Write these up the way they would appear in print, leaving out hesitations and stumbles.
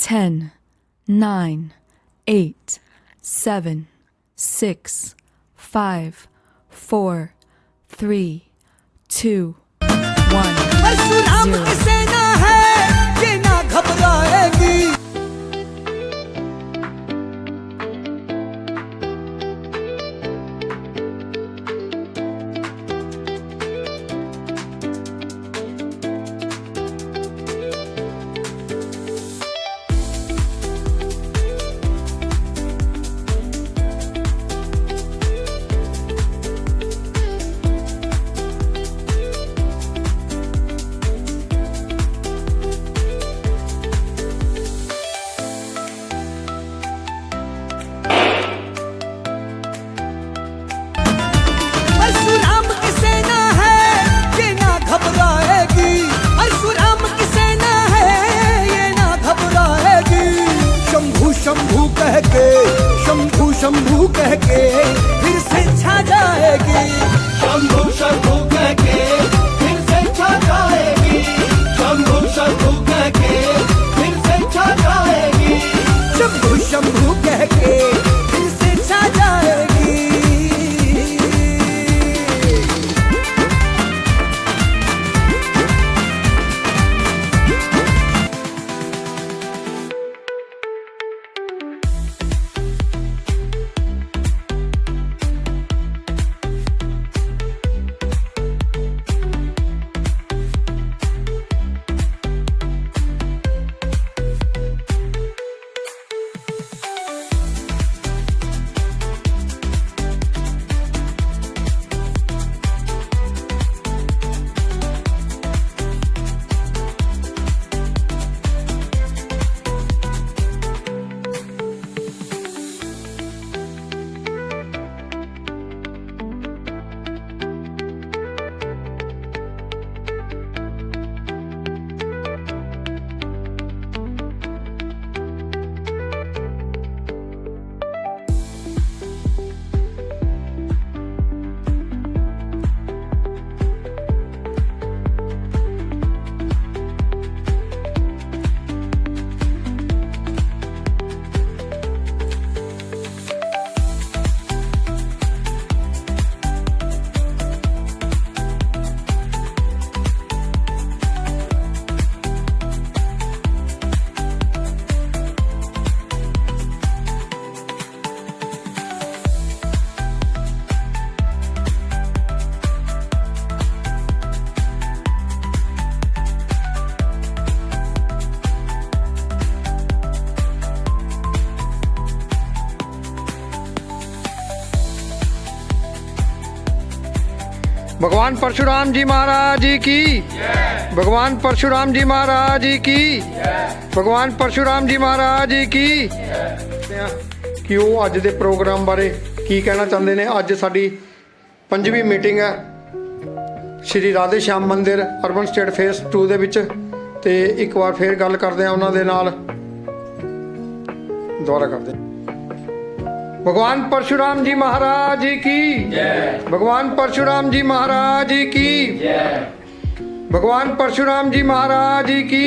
10, 9, 8, 7, 6, 5, 4, 3, 2, 1, परशुराम 0. सेना है ये ना घबराएगी। परशुराम की सेना है ये ना घबराएगी। परशुराम की सेना है ये ना घबराएगी। शंभू शंभू कह के, शंभू शंभू कह के फिर से छा जाएगी। शंभू शंभू कह के फिर से छा जाएगी। शंभू शंभू कह के फिर से छा जाएगी। शंभू शंभू कह के फिर से छा जाएगी। भगवान परशुराम जी महाराज जी की, भगवान परशुराम जी महाराज जी की, भगवान परशुराम जी महाराज जी की। ਕਿ ਉਹ ਅੱਜ ਦੇ ਪ੍ਰੋਗਰਾਮ ਬਾਰੇ ਕੀ ਕਹਿਣਾ ਚਾਹੁੰਦੇ ਨੇ। ਅੱਜ ਸਾਡੀ 5ਵੀਂ ਮੀਟਿੰਗ ਹੈ ਸ਼੍ਰੀ ਰਾਧੇ ਸ਼ਾਮ ਮੰਦਿਰ ਅਰਬਨ ਸਟੇਟ ਫੇਸ 2 ਦੇ ਵਿੱਚ, ਤੇ ਇੱਕ ਵਾਰ ਫੇਰ ਗੱਲ ਕਰਦੇ ਆ ਉਹਨਾਂ ਦੇ ਨਾਲ, ਦੁਬਾਰਾ ਕਰਦੇ ਹਾਂ। भगवान परशुराम जी महाराज जी की, भगवान परशुराम जी महाराज जी की, भगवान परशुराम जी महाराज जी की।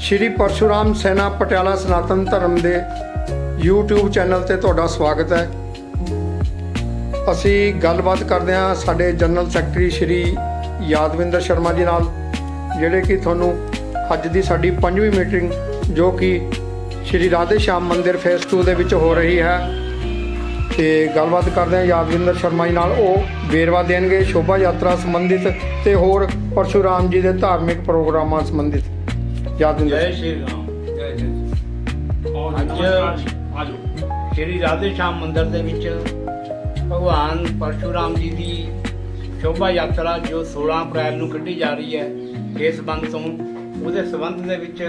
श्री परशुराम सेना पटियाला सनातन धर्म ਦੇ YouTube ਚੈਨਲ ਤੇ ਤੁਹਾਡਾ ਸਵਾਗਤ ਹੈ। ਅਸੀਂ ਗੱਲਬਾਤ ਕਰਦੇ ਹਾਂ ਸਾਡੇ ਜਨਰਲ ਸੈਕਟਰੀ ਸ਼੍ਰੀ ਯਾਦਵਿੰਦਰ ਸ਼ਰਮਾ ਜੀ ਨਾਲ, ਜਿਹੜੇ ਕਿ ਤੁਹਾਨੂੰ ਅੱਜ ਦੀ ਸਾਡੀ 5ਵੀਂ ਮੀਟਿੰਗ ਜੋ ਕਿ ਸ਼੍ਰੀ ਰਾਧੇ ਸ਼ਾਮ ਮੰਦਿਰ ਫੇਸ 2 ਦੇ ਵਿੱਚ ਹੋ ਰਹੀ ਹੈ, ਤੇ ਗੱਲਬਾਤ ਕਰਦੇ ਹਾਂ ਯਾਦਵਿੰਦਰ ਸ਼ਰਮਾ ਜੀ ਨਾਲ। ਉਹ ਵੇਰਵਾ ਦੇਣਗੇ ਸ਼ੋਭਾ ਯਾਤਰਾ ਸੰਬੰਧਿਤ ਤੇ ਹੋਰ ਪਰਸ਼ੁਰਾਮ ਜੀ ਦੇ ਧਾਰਮਿਕ ਪ੍ਰੋਗਰਾਮਾਂ ਸੰਬੰਧਿਤ। ਯਾਦਵਿੰਦਰ ਜੈ ਸ਼੍ਰੀ ਰਾਮ। ਅੱਜ ਸ਼੍ਰੀ ਰਾਧੇ ਸ਼ਾਮ ਮੰਦਿਰ ਦੇ ਵਿੱਚ ਭਗਵਾਨ ਪਰਸ਼ੁਰਾਮ ਜੀ ਦੀ ਸ਼ੋਭਾ ਯਾਤਰਾ ਜੋ 16 ਅਪ੍ਰੈਲ ਨੂੰ ਕੱਢੀ ਜਾ ਰਹੀ ਹੈ ਇਸ ਬੰਦ ਤੋਂ, ਉਹਦੇ ਸੰਬੰਧ ਦੇ ਵਿੱਚ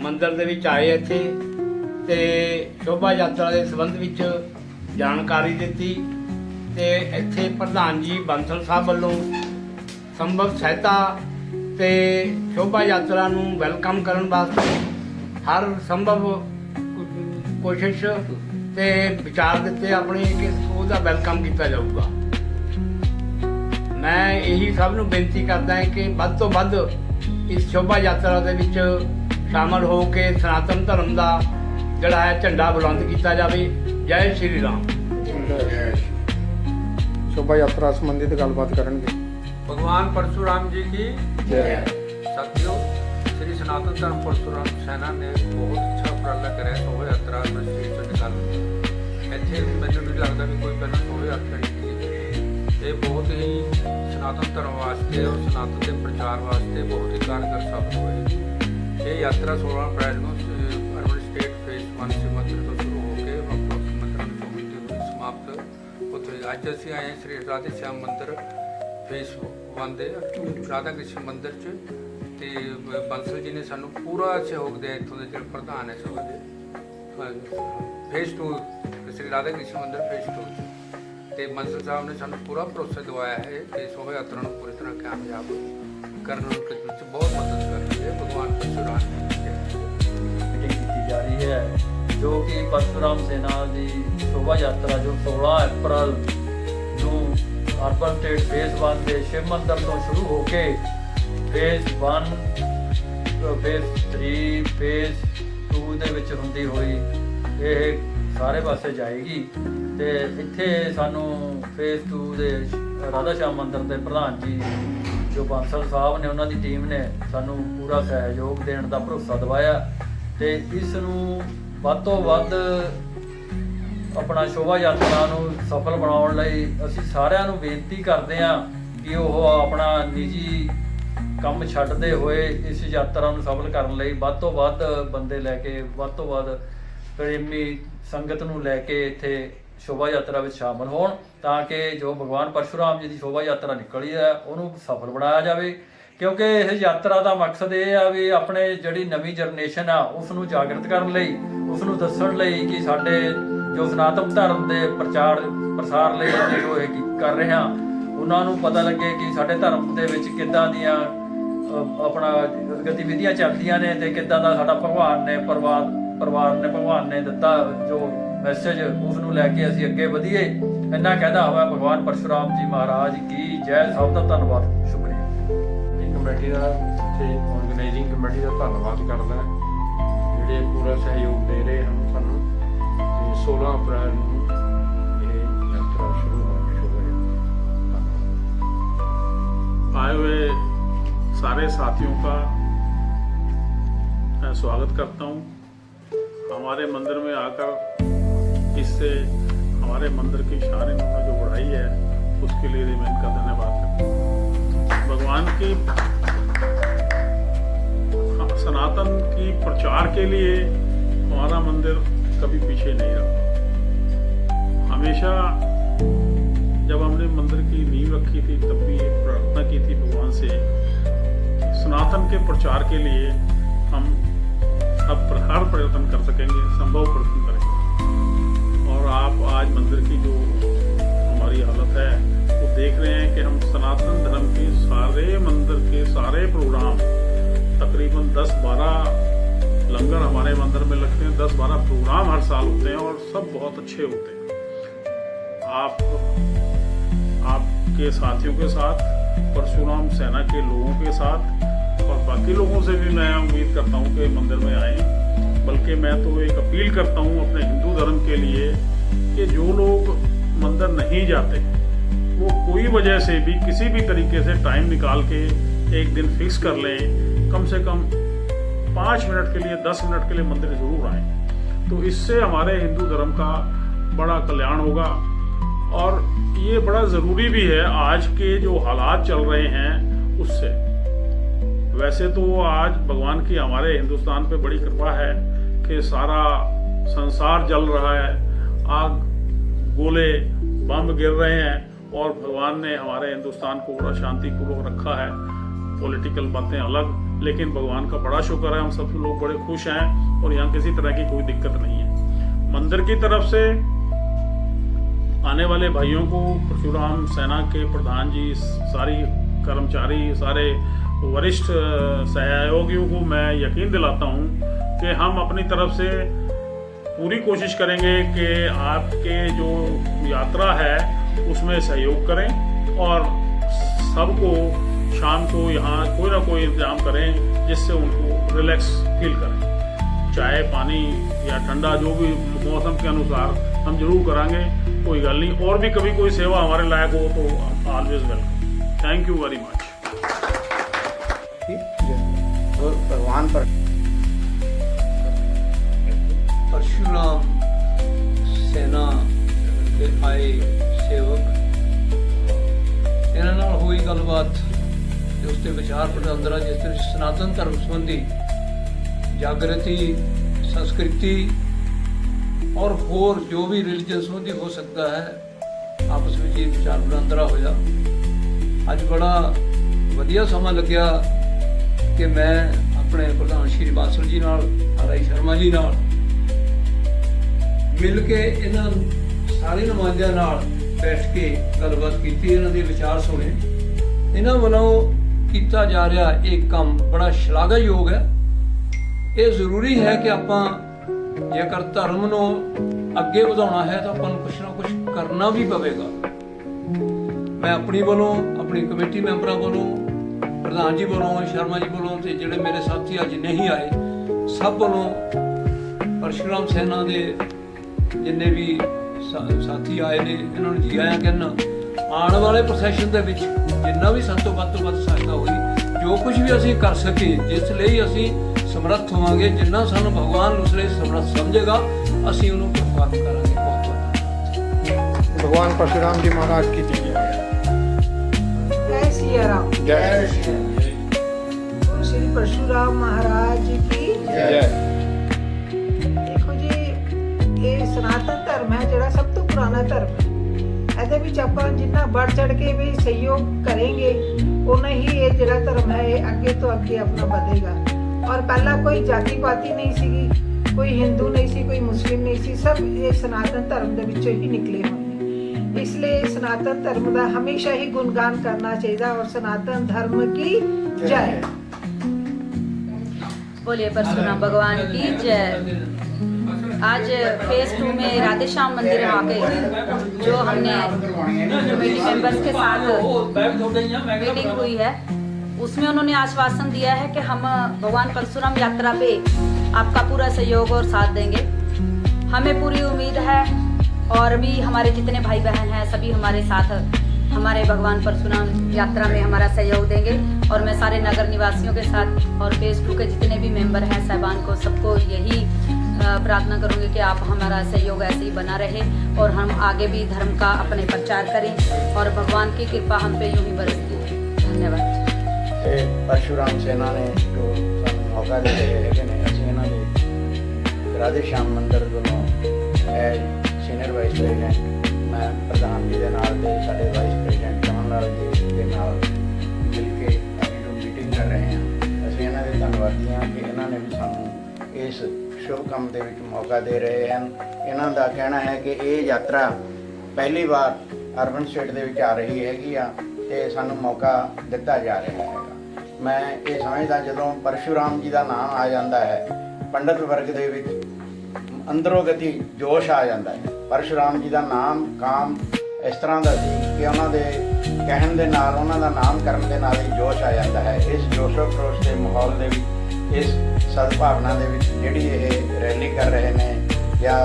ਮੰਦਿਰ ਦੇ ਵਿੱਚ ਆਏ ਇੱਥੇ ਤੇ ਸ਼ੋਭਾ ਯਾਤਰਾ ਦੇ ਸੰਬੰਧ ਵਿੱਚ ਜਾਣਕਾਰੀ ਦਿੱਤੀ। ਤੇ ਇੱਥੇ ਪ੍ਰਧਾਨ ਜੀ ਬੰਸਲ ਸਾਹਿਬ ਵੱਲੋਂ ਸੰਭਵ ਸਹਾਇਤਾ ਤੇ ਸ਼ੋਭਾ ਯਾਤਰਾ ਨੂੰ ਵੈਲਕਮ ਕਰਨ ਵਾਸਤੇ ਹਰ ਸੰਭਵ ਕੋਸ਼ਿਸ਼ ਤੇ ਵਿਚਾਰ ਦਿੱਤੇ ਆਪਣੇ ਕਿ ਉਹਦਾ ਵੈਲਕਮ ਕੀਤਾ ਜਾਊਗਾ। ਮੈਂ ਇਹੀ ਸਭ ਨੂੰ ਬੇਨਤੀ ਕਰਦਾ ਹਾਂ ਕਿ ਵੱਧ ਤੋਂ ਵੱਧ ਇਸ ਸ਼ੋਭਾ ਯਾਤਰਾ ਦੇ ਵਿੱਚ ਸ਼ਾਮਲ ਹੋ ਕੇ ਸਨਾਤਨ ਧਰਮ ਦਾ ਜਿਹੜਾ ਹੈ ਝੰਡਾ ਬੁਲੰਦ ਕੀਤਾ ਜਾਵੇ। ਜੈ ਸ਼੍ਰੀ ਰਾਮ। ਸ਼ੋਭਾ ਯਾਤਰਾ ਸੰਬੰਧਿਤ ਗੱਲਬਾਤ ਕਰਨਗੇ। भगवान परशुराम जी की ਜੈ। साथियों, श्री सनातन धर्म परशुराम सेना ने बहुत अच्छा उपराला कराया शोभा यात्रा में स्ट्रीट चों निकालਣ। ਇੱਥੇ ਮੈਨੂੰ ਨਹੀਂ ਲੱਗਦਾ ਵੀ ਕੋਈ ਪਹਿਲਾਂ ਸ਼ੋਭਾ ਯਾਤਰਾ ਨਹੀਂ ਕੀਤੀ। ਇਹ ਬਹੁਤ ਹੀ ਸਨਾਤਨ ਧਰਮ ਵਾਸਤੇ ਔਰ ਸਨਾਤਨ ਦੇ ਪ੍ਰਚਾਰ ਵਾਸਤੇ ਬਹੁਤ ਹੀ ਕਾਰਗਰ ਸਾਬਤ ਹੋਈ। ਇਹ ਯਾਤਰਾ 16 ਅਪ੍ਰੈਲ ਨੂੰ ਅਰਬਨ ਸਟੇਟ ਫੇਸ 1 ਸੇ ਮੰਦਰ ਤੋਂ ਸ਼ੁਰੂ ਹੋ ਕੇ ਵਾਪਸ ਮੰਦਰਾਂ ਨੂੰ ਚੌਂਕੀ ਹੋਈ ਸਮਾਪਤ ਉੱਥੇ। ਅੱਜ ਅਸੀਂ ਆਏ ਹਾਂ ਸ਼੍ਰੀ ਰਾਧੇ ਸ਼ਾਮ ਮੰਦਰ ਫੇਸ 1 ਦੇ ਰਾਧਾ ਕ੍ਰਿਸ਼ਨ ਮੰਦਰ 'ਚ, ਤੇ ਬੰਸਲ ਜੀ ਨੇ ਸਾਨੂੰ ਪੂਰਾ ਸਹਿਯੋਗ ਦਿਆ। ਇੱਥੋਂ ਦੇ ਜਿਹੜੇ ਪ੍ਰਧਾਨ ਹੈ ਸਭਾ ਦੇ ਫੇਸ 2 ਸ਼੍ਰੀ ਰਾਧਾ ਕ੍ਰਿਸ਼ਨ ਮੰਦਰ ਫੇਸ 2 'ਚ, ਤੇ ਬੰਸਲ ਸਾਹਿਬ ਨੇ ਸਾਨੂੰ ਪੂਰਾ ਭਰੋਸਾ ਦਿਵਾਇਆ ਹੈ ਕਿ ਸ਼ੋਭਾ ਯਾਤਰਾ ਨੂੰ ਪੂਰੀ ਤਰ੍ਹਾਂ ਕਾਮਯਾਬ ਕਰਨ ਵਿੱਚ ਬਹੁਤ ਮਦਦ ਕਰਨਗੇ। ਭਗਵਾਨ ਪਰਸ਼ੁਰਾਮ ਮੀਟਿੰਗ ਕੀਤੀ ਜਾ ਰਹੀ ਹੈ, ਜੋ ਕਿ ਪਰਸ਼ੁਰਾਮ ਸੈਨਾ ਦੀ ਸ਼ੋਭਾ ਯਾਤਰਾ ਜੋ 16 ਅਪ੍ਰੈਲ ਨੂੰ ਅਰਬਨ ਸਟੇਟ ਫੇਸ 1 ਦੇ ਸ਼ਿਵ ਮੰਦਰ ਤੋਂ ਸ਼ੁਰੂ ਹੋ ਕੇ ਫੇਸ 1, ਫੇਸ 3, ਫੇਸ 2 ਦੇ ਵਿੱਚ ਹੁੰਦੀ ਹੋਈ ਇਹ ਸਾਰੇ ਪਾਸੇ ਜਾਏਗੀ। ਤੇ ਇੱਥੇ ਸਾਨੂੰ ਫੇਸ 2 ਦੇ ਰਾਧਾ ਸ਼ਾਮ ਮੰਦਰ ਦੇ ਪ੍ਰਧਾਨ ਜੀ ਜੋ ਬਾਂਸਲ ਸਾਹਿਬ ਨੇ, ਉਹਨਾਂ ਦੀ ਟੀਮ ਨੇ ਸਾਨੂੰ ਪੂਰਾ ਸਹਿਯੋਗ ਦੇਣ ਦਾ ਭਰੋਸਾ ਦਿਵਾਇਆ। ਤੇ ਇਸ ਨੂੰ ਵੱਧ ਤੋਂ ਵੱਧ ਆਪਣਾ ਸ਼ੋਭਾ ਯਾਤਰਾ ਨੂੰ ਸਫਲ ਬਣਾਉਣ ਲਈ ਅਸੀਂ ਸਾਰਿਆਂ ਨੂੰ ਬੇਨਤੀ ਕਰਦੇ ਹਾਂ ਕਿ ਉਹ ਆਪਣਾ ਨਿੱਜੀ ਕੰਮ ਛੱਡਦੇ ਹੋਏ ਇਸ ਯਾਤਰਾ ਨੂੰ ਸਫਲ ਕਰਨ ਲਈ ਵੱਧ ਤੋਂ ਵੱਧ ਬੰਦੇ ਲੈ ਕੇ, ਵੱਧ ਤੋਂ ਵੱਧ ਪ੍ਰੇਮੀ ਸੰਗਤ ਨੂੰ ਲੈ ਕੇ ਇੱਥੇ ਸ਼ੋਭਾ ਯਾਤਰਾ ਵਿੱਚ ਸ਼ਾਮਲ ਹੋਣ, ਤਾਂ ਕਿ ਜੋ ਭਗਵਾਨ ਪਰਸ਼ੁਰਾਮ ਜੀ ਦੀ ਸ਼ੋਭਾ ਯਾਤਰਾ ਨਿਕਲੀ ਹੈ ਉਹਨੂੰ ਸਫਲ ਬਣਾਇਆ ਜਾਵੇ। ਕਿਉਂਕਿ ਇਹ ਯਾਤਰਾ ਦਾ ਮਕਸਦ ਇਹ ਆ ਵੀ ਆਪਣੇ ਜਿਹੜੀ ਨਵੀਂ ਜਨਰੇਸ਼ਨ ਆ ਉਸ ਨੂੰ ਜਾਗਰਤ ਕਰਨ ਲਈ, ਉਸ ਨੂੰ ਦੱਸਣ ਲਈ ਕਿ ਸਾਡੇ ਜੋ ਸਨਾਤਨ ਧਰਮ ਦੇ ਪ੍ਰਸਾਰ ਲਈ ਅਸੀਂ ਜੋ ਇਹ ਕਰ ਰਹੇ ਹਾਂ, ਉਹਨਾਂ ਨੂੰ ਪਤਾ ਲੱਗੇ ਕਿ ਸਾਡੇ ਧਰਮ ਦੇ ਵਿੱਚ ਕਿੱਦਾਂ ਦੀਆਂ ਆਪਣਾ ਗਤੀਵਿਧੀਆਂ ਚੱਲਦੀਆਂ ਨੇ ਤੇ ਕਿੱਦਾਂ ਦਾ ਸਾਡਾ ਭਗਵਾਨ ਨੇ ਭਗਵਾਨ ਨੇ ਦਿੱਤਾ ਜੋ ਮੈਸੇਜ, ਉਸ ਨੂੰ ਲੈ ਕੇ ਅਸੀਂ ਅੱਗੇ ਵਧੀਏ। ਇੰਨਾ ਕਹਿੰਦਾ ਹੋਇਆ ਭਗਵਾਨ ਪਰਸ਼ੁਰਾਮ ਜੀ ਮਹਾਰਾਜ ਕੀ ਜੈ। ਸਭ ਦਾ ਧੰਨਵਾਦ, ਸ਼ੁਕਰੀਆ। ਕਮੇਟੀ ਦਾ ਤੇ ਆਰਗੇਨਾਈਜ਼ਿੰਗ ਕਮੇਟੀ ਦਾ ਧੰਨਵਾਦ ਕਰਦਾ ਜਿਹੜੇ ਪੂਰਾ ਸਹਿਯੋਗ ਦੇ ਰਹੇ ਹਨ ਸਾਨੂੰ। ਤੇ 16 ਅਪ੍ਰੈਲ ਨੂੰ ਇਹ ਯਾਤਰਾ ਸ਼ੁਰੂ ਹੋਣੀ आए हुए सारे साथियों का मैं स्वागत करता हूं। हमारे मंदिर में आकर इससे हमारे मंदिर की शान इन्होंने जो बढ़ाई है उसके लिए मैं इनका धन्यवाद करता हूं। भगवान की सनातन की प्रचार के लिए हमारा मंदिर कभी पीछे नहीं रहा। हमेशा जब हमने मंदिर की नींव रखी थी तब भी एक प्रार्थना की थी भगवान से, सनातन के प्रचार के लिए हम सब हर प्रयत्न कर सकेंगे, संभव प्रयत्न करेंगे। और आप आज मंदिर की जो हमारी हालत है वो देख रहे हैं कि हम सनातन धर्म के सारे मंदिर के सारे प्रोग्राम तकरीबन 10-12 लंगर हमारे मंदिर में लगते हैं, 10-12 प्रोग्राम हर साल होते हैं और सब बहुत अच्छे होते हैं। आपके साथियों के साथ, परशुराम सेना के लोगों के साथ और बाकी लोगों से भी मैं उम्मीद करता हूं कि मंदिर में आएं। बल्कि मैं तो एक अपील करता हूं अपने हिंदू धर्म के लिए कि जो लोग मंदिर नहीं जाते वो कोई वजह से भी किसी भी तरीके से टाइम निकाल के एक दिन फिक्स कर लें, कम से कम 5 मिनट के लिए 10 मिनट के लिए मंदिर जरूर आएं। तो इससे हमारे हिंदू धर्म का बड़ा कल्याण होगा और ये बड़ा ज़रूरी भी है आज के जो हालात चल रहे हैं उससे। वैसे तो आज भगवान की हमारे हिंदुस्तान पे बड़ी कृपा है कि सारा संसार जल रहा है, आग गोले बम गिर रहे हैं और भगवान ने हमारे हिंदुस्तान को बड़ा शांतिपूर्वक रखा है। पॉलिटिकल बातें अलग, लेकिन भगवान का बड़ा शुक्र है, हम सब लोग बड़े खुश हैं और यहाँ किसी तरह की कोई दिक्कत नहीं है। मंदिर की तरफ से आने वाले भाइयों को परशुराम सेना के प्रधान जी, सारी कर्मचारी, सारे वरिष्ठ सहयोगियों को मैं यकीन दिलाता हूँ कि हम अपनी तरफ से पूरी कोशिश करेंगे कि आपके जो यात्रा है उसमें सहयोग करें और सबको शाम को यहाँ कोई ना कोई इंतजाम करें जिससे उनको रिलैक्स फील करें। चाय पानी या ठंडा जो भी मौसम के अनुसार हम जरूर कराएंगे, कोई गल नहीं। और भी कभी कोई सेवा हमारे लायक हो तो always welcome. Thank you very much. और भगवान पर परशुराम सेना ਦੇ ਆਏ ਸੇਵਕ ਇਹਨਾਂ ਨਾਲ ਹੋਈ ਗੱਲਬਾਤ ਤੇ ਉਸ ਤੇ ਵਿਚਾਰ ਵਟਾਂਦਰਾ ਜਿਸ ਤਰ੍ਹਾਂ ਸਨਾਤਨ ਧਰਮ ਸੰਬੰਧੀ ਜਾਗਰਤੀ ਸੰਸਕ੍ਰਿਤੀ ਔਰ ਹੋਰ ਜੋ ਵੀ ਰਿਲੀਜਨ ਸੰਬੰਧੀ ਹੋ ਸਕਦਾ ਹੈ ਆਪਸ ਵਿੱਚ ਇਹ ਵਿਚਾਰ ਵਟਾਂਦਰਾ ਹੋਇਆ। ਅੱਜ ਬੜਾ ਵਧੀਆ ਸਮਾਂ ਲੱਗਿਆ ਕਿ ਮੈਂ ਆਪਣੇ ਪ੍ਰਧਾਨ ਸ਼੍ਰੀ ਬਾਸਲ ਜੀ ਨਾਲ ਆਰਾਈ ਸ਼ਰਮਾ ਜੀ ਨਾਲ ਮਿਲ ਕੇ ਇਹਨਾਂ ਸਾਰੇ ਨੁਮਾਇੰਦਿਆਂ ਨਾਲ ਬੈਠ ਕੇ ਗੱਲਬਾਤ ਕੀਤੀ, ਇਹਨਾਂ ਦੇ ਵਿਚਾਰ ਸੁਣੇ। ਇਹਨਾਂ ਵੱਲੋਂ ਕੀਤਾ ਜਾ ਰਿਹਾ ਇਹ ਕੰਮ ਬੜਾ ਸ਼ਲਾਘਾਯੋਗ ਹੈ। ਇਹ ਜ਼ਰੂਰੀ ਹੈ ਕਿ ਆਪਾਂ ਜੇਕਰ ਧਰਮ ਨੂੰ ਅੱਗੇ ਵਧਾਉਣਾ ਹੈ ਤਾਂ ਆਪਾਂ ਨੂੰ ਕੁਛ ਨਾ ਕੁਛ ਕਰਨਾ ਵੀ ਪਵੇਗਾ। ਮੈਂ ਆਪਣੀ ਵੱਲੋਂ, ਆਪਣੀ ਕਮੇਟੀ ਮੈਂਬਰਾਂ ਵੱਲੋਂ, ਪ੍ਰਧਾਨ ਜੀ ਵੱਲੋਂ, ਸ਼ਰਮਾ ਜੀ ਵੱਲੋਂ ਤੇ ਜਿਹੜੇ ਮੇਰੇ ਸਾਥੀ ਅੱਜ ਨਹੀਂ ਆਏ ਸਭ ਵੱਲੋਂ ਪਰਸ਼ੁਰਾਮ ਸੈਨਾ ਦੇ ਜਿੰਨੇ ਵੀ ਸਾਥੀ ਆਏ ਨੇ ਇਹਨਾਂ ਨੂੰ ਜੀ ਆਇਆਂ ਕਹਿਣਾ। ਆਉਣ ਵਾਲੇ ਪ੍ਰੋਸੈਸ਼ਨ ਦੇ ਵਿੱਚ ਜਿੰਨਾ ਵੀ ਸਭ ਤੋਂ ਵੱਧ ਸਹਾਇਤਾ ਹੋਈ, ਜੋ ਕੁਝ ਵੀ ਅਸੀਂ ਕਰ ਸਕੇ, ਜਿਸ ਲਈ ਅਸੀਂ ਸਮਰੱਥ ਹੋਵਾਂਗੇ, ਜਿੰਨਾ ਸਾਨੂੰ ਭਗਵਾਨ ਉਸ ਲਈ ਸਮਰੱਥ ਸਮਝੇਗਾ ਅਸੀਂ ਉਹਨੂੰ ਪ੍ਰਭਾਵਿਤ ਕਰਾਂਗੇ। ਬਹੁਤ ਬਹੁਤ ਧੰਨਵਾਦ। भगवान परशुराम जी महाराज की जय। जय सिया राम। जय श्री परशुराम महाराज की जय। देखो जी, ये सनातन धर्म है ਜਿਹੜਾ ਸਭ ਤੋਂ ਪੁਰਾਣਾ ਧਰਮ ਹੈ। ਇਹਦੇ ਵਿੱਚ ਆਪਾਂ ਜਿੰਨਾ ਵੱਧ ਚੜ ਕੇ ਵੀ ਸਹਿਯੋਗ ਕਰਾਂਗੇ ਉਨਾ ਹੀ ਇਹ ਜਿਹੜਾ ਧਰਮ ਹੈ ਇਹ ਅੱਗੇ ਤੋਂ ਅੱਗੇ ਆਪਣਾ ਵਧੇਗਾ। ਔਰ ਪਹਿਲਾਂ ਕੋਈ ਜਾਤੀ ਪਾਤੀ ਨਹੀਂ ਸੀਗੀ, ਕੋਈ ਹਿੰਦੂ ਨਹੀਂ ਸੀ, ਕੋਈ ਮੁਸਲਿਮ ਨਹੀਂ ਸੀ, ਸਭ ਇਹ ਸਨਾਤਨ ਧਰਮ ਦੇ ਵਿੱਚੋਂ ਹੀ ਨਿਕਲੇ ਹੋਏ ਨੇ। ਇਸ ਲਈ ਸਨਾਤਨ ਧਰਮ ਦਾ ਹਮੇਸ਼ਾ ਹੀ ਗੁਣਗਾਨ ਕਰਨਾ ਚਾਹੀਦਾ। ਔਰ सनातन धर्म की जय। बोलिए परशुराम भगवान की जय। आज फेज 2 में राधे श्याम मंदिर आ गए, जो हमने कमेटी मेंबर्स के साथ मीटिंग हुई है उसमें उन्होंने आश्वासन दिया है कि हम भगवान परशुराम यात्रा पे आपका पूरा सहयोग और साथ देंगे। हमें पूरी उम्मीद है और भी हमारे जितने भाई बहन हैं सभी हमारे साथ हमारे भगवान परशुराम यात्रा में हमारा सहयोग देंगे। और मैं सारे नगर निवासियों के साथ और फेज 2 के जितने भी मेंबर हैं साहबान को सबको यही प्रार्थना करूंगी कि आप हमारा सहयोग ऐसे ही बना रहे और हम आगे भी धर्म का अपने प्रचार करें और भगवान की कृपा हम पे यूं ही बरसती है। धन्यवाद। परशुराम सेना ने जो ਸਾਨੂੰ ਮੌਕਾ ਦੇ ਰਹੇ ਹੈਗੇ ਨੇ, ਅਸੀਂ ਇਹਨਾਂ ਦੇ ਰਾਧੇ ਸ਼ਾਮ ਮੰਦਿਰ ਵੱਲੋਂ ਸੀਨੀਅਰ ਵਾਈਸ ਪ੍ਰੈਜ਼ੀਡੈਂਟ ਮੈਂ ਪ੍ਰਧਾਨ ਜੀ ਦੇ ਨਾਲ ਤੇ ਸਾਡੇ ਵਾਈਸ ਪ੍ਰੈਜ਼ੀਡੈਂਟ ਕਮਲ ਲਾਲ ਜੀ ਦੇ ਨਾਲ ਮਿਲ ਕੇ ਅਸੀਂ ਜੋ ਮੀਟਿੰਗ ਕਰ ਰਹੇ ਹਾਂ, ਅਸੀਂ ਇਹਨਾਂ ਦੇ ਧੰਨਵਾਦੀ ਹਾਂ ਕਿ ਇਹਨਾਂ ਨੇ ਵੀ ਸਾਨੂੰ ਇਸ ਸ਼ੁਭ ਕੰਮ ਦੇ ਵਿੱਚ ਮੌਕਾ ਦੇ ਰਹੇ ਹਨ। ਇਹਨਾਂ ਦਾ ਕਹਿਣਾ ਹੈ ਕਿ ਇਹ ਯਾਤਰਾ ਪਹਿਲੀ ਵਾਰ ਅਰਬਨ ਸਟੇਟ ਦੇ ਵਿੱਚ ਆ ਰਹੀ ਹੈਗੀ ਆ ਤੇ ਸਾਨੂੰ ਮੌਕਾ ਦਿੱਤਾ ਜਾ ਰਿਹਾ ਹੈਗਾ। ਮੈਂ ਇਹ ਸਮਝਦਾ ਜਦੋਂ ਪਰਸ਼ੁਰਾਮ ਜੀ ਦਾ ਨਾਮ ਆ ਜਾਂਦਾ ਹੈ ਪੰਡਤ ਵਰਗ ਦੇ ਵਿੱਚ ਅੰਦਰੋਂ ਗਤੀ ਜੋਸ਼ ਆ ਜਾਂਦਾ ਹੈ। ਪਰਸ਼ੁਰਾਮ ਜੀ ਦਾ ਨਾਮ ਕਾਮ ਇਸ ਤਰ੍ਹਾਂ ਦਾ ਸੀ ਕਿ ਉਹਨਾਂ ਦੇ ਕਹਿਣ ਦੇ ਨਾਲ, ਉਹਨਾਂ ਦਾ ਨਾਮ ਕਰਨ ਦੇ ਨਾਲ ਹੀ ਜੋਸ਼ ਆ ਜਾਂਦਾ ਹੈ। ਇਸ ਜੋਸ਼ੋ ਖਰੋਸ਼ ਦੇ ਮਾਹੌਲ ਦੇ ਵਿੱਚ, ਇਸ ਸਦਭਾਵਨਾ ਦੇ ਵਿੱਚ ਜਿਹੜੀ ਇਹ ਰੈਲੀ ਕਰ ਰਹੇ ਨੇ ਜਾਂ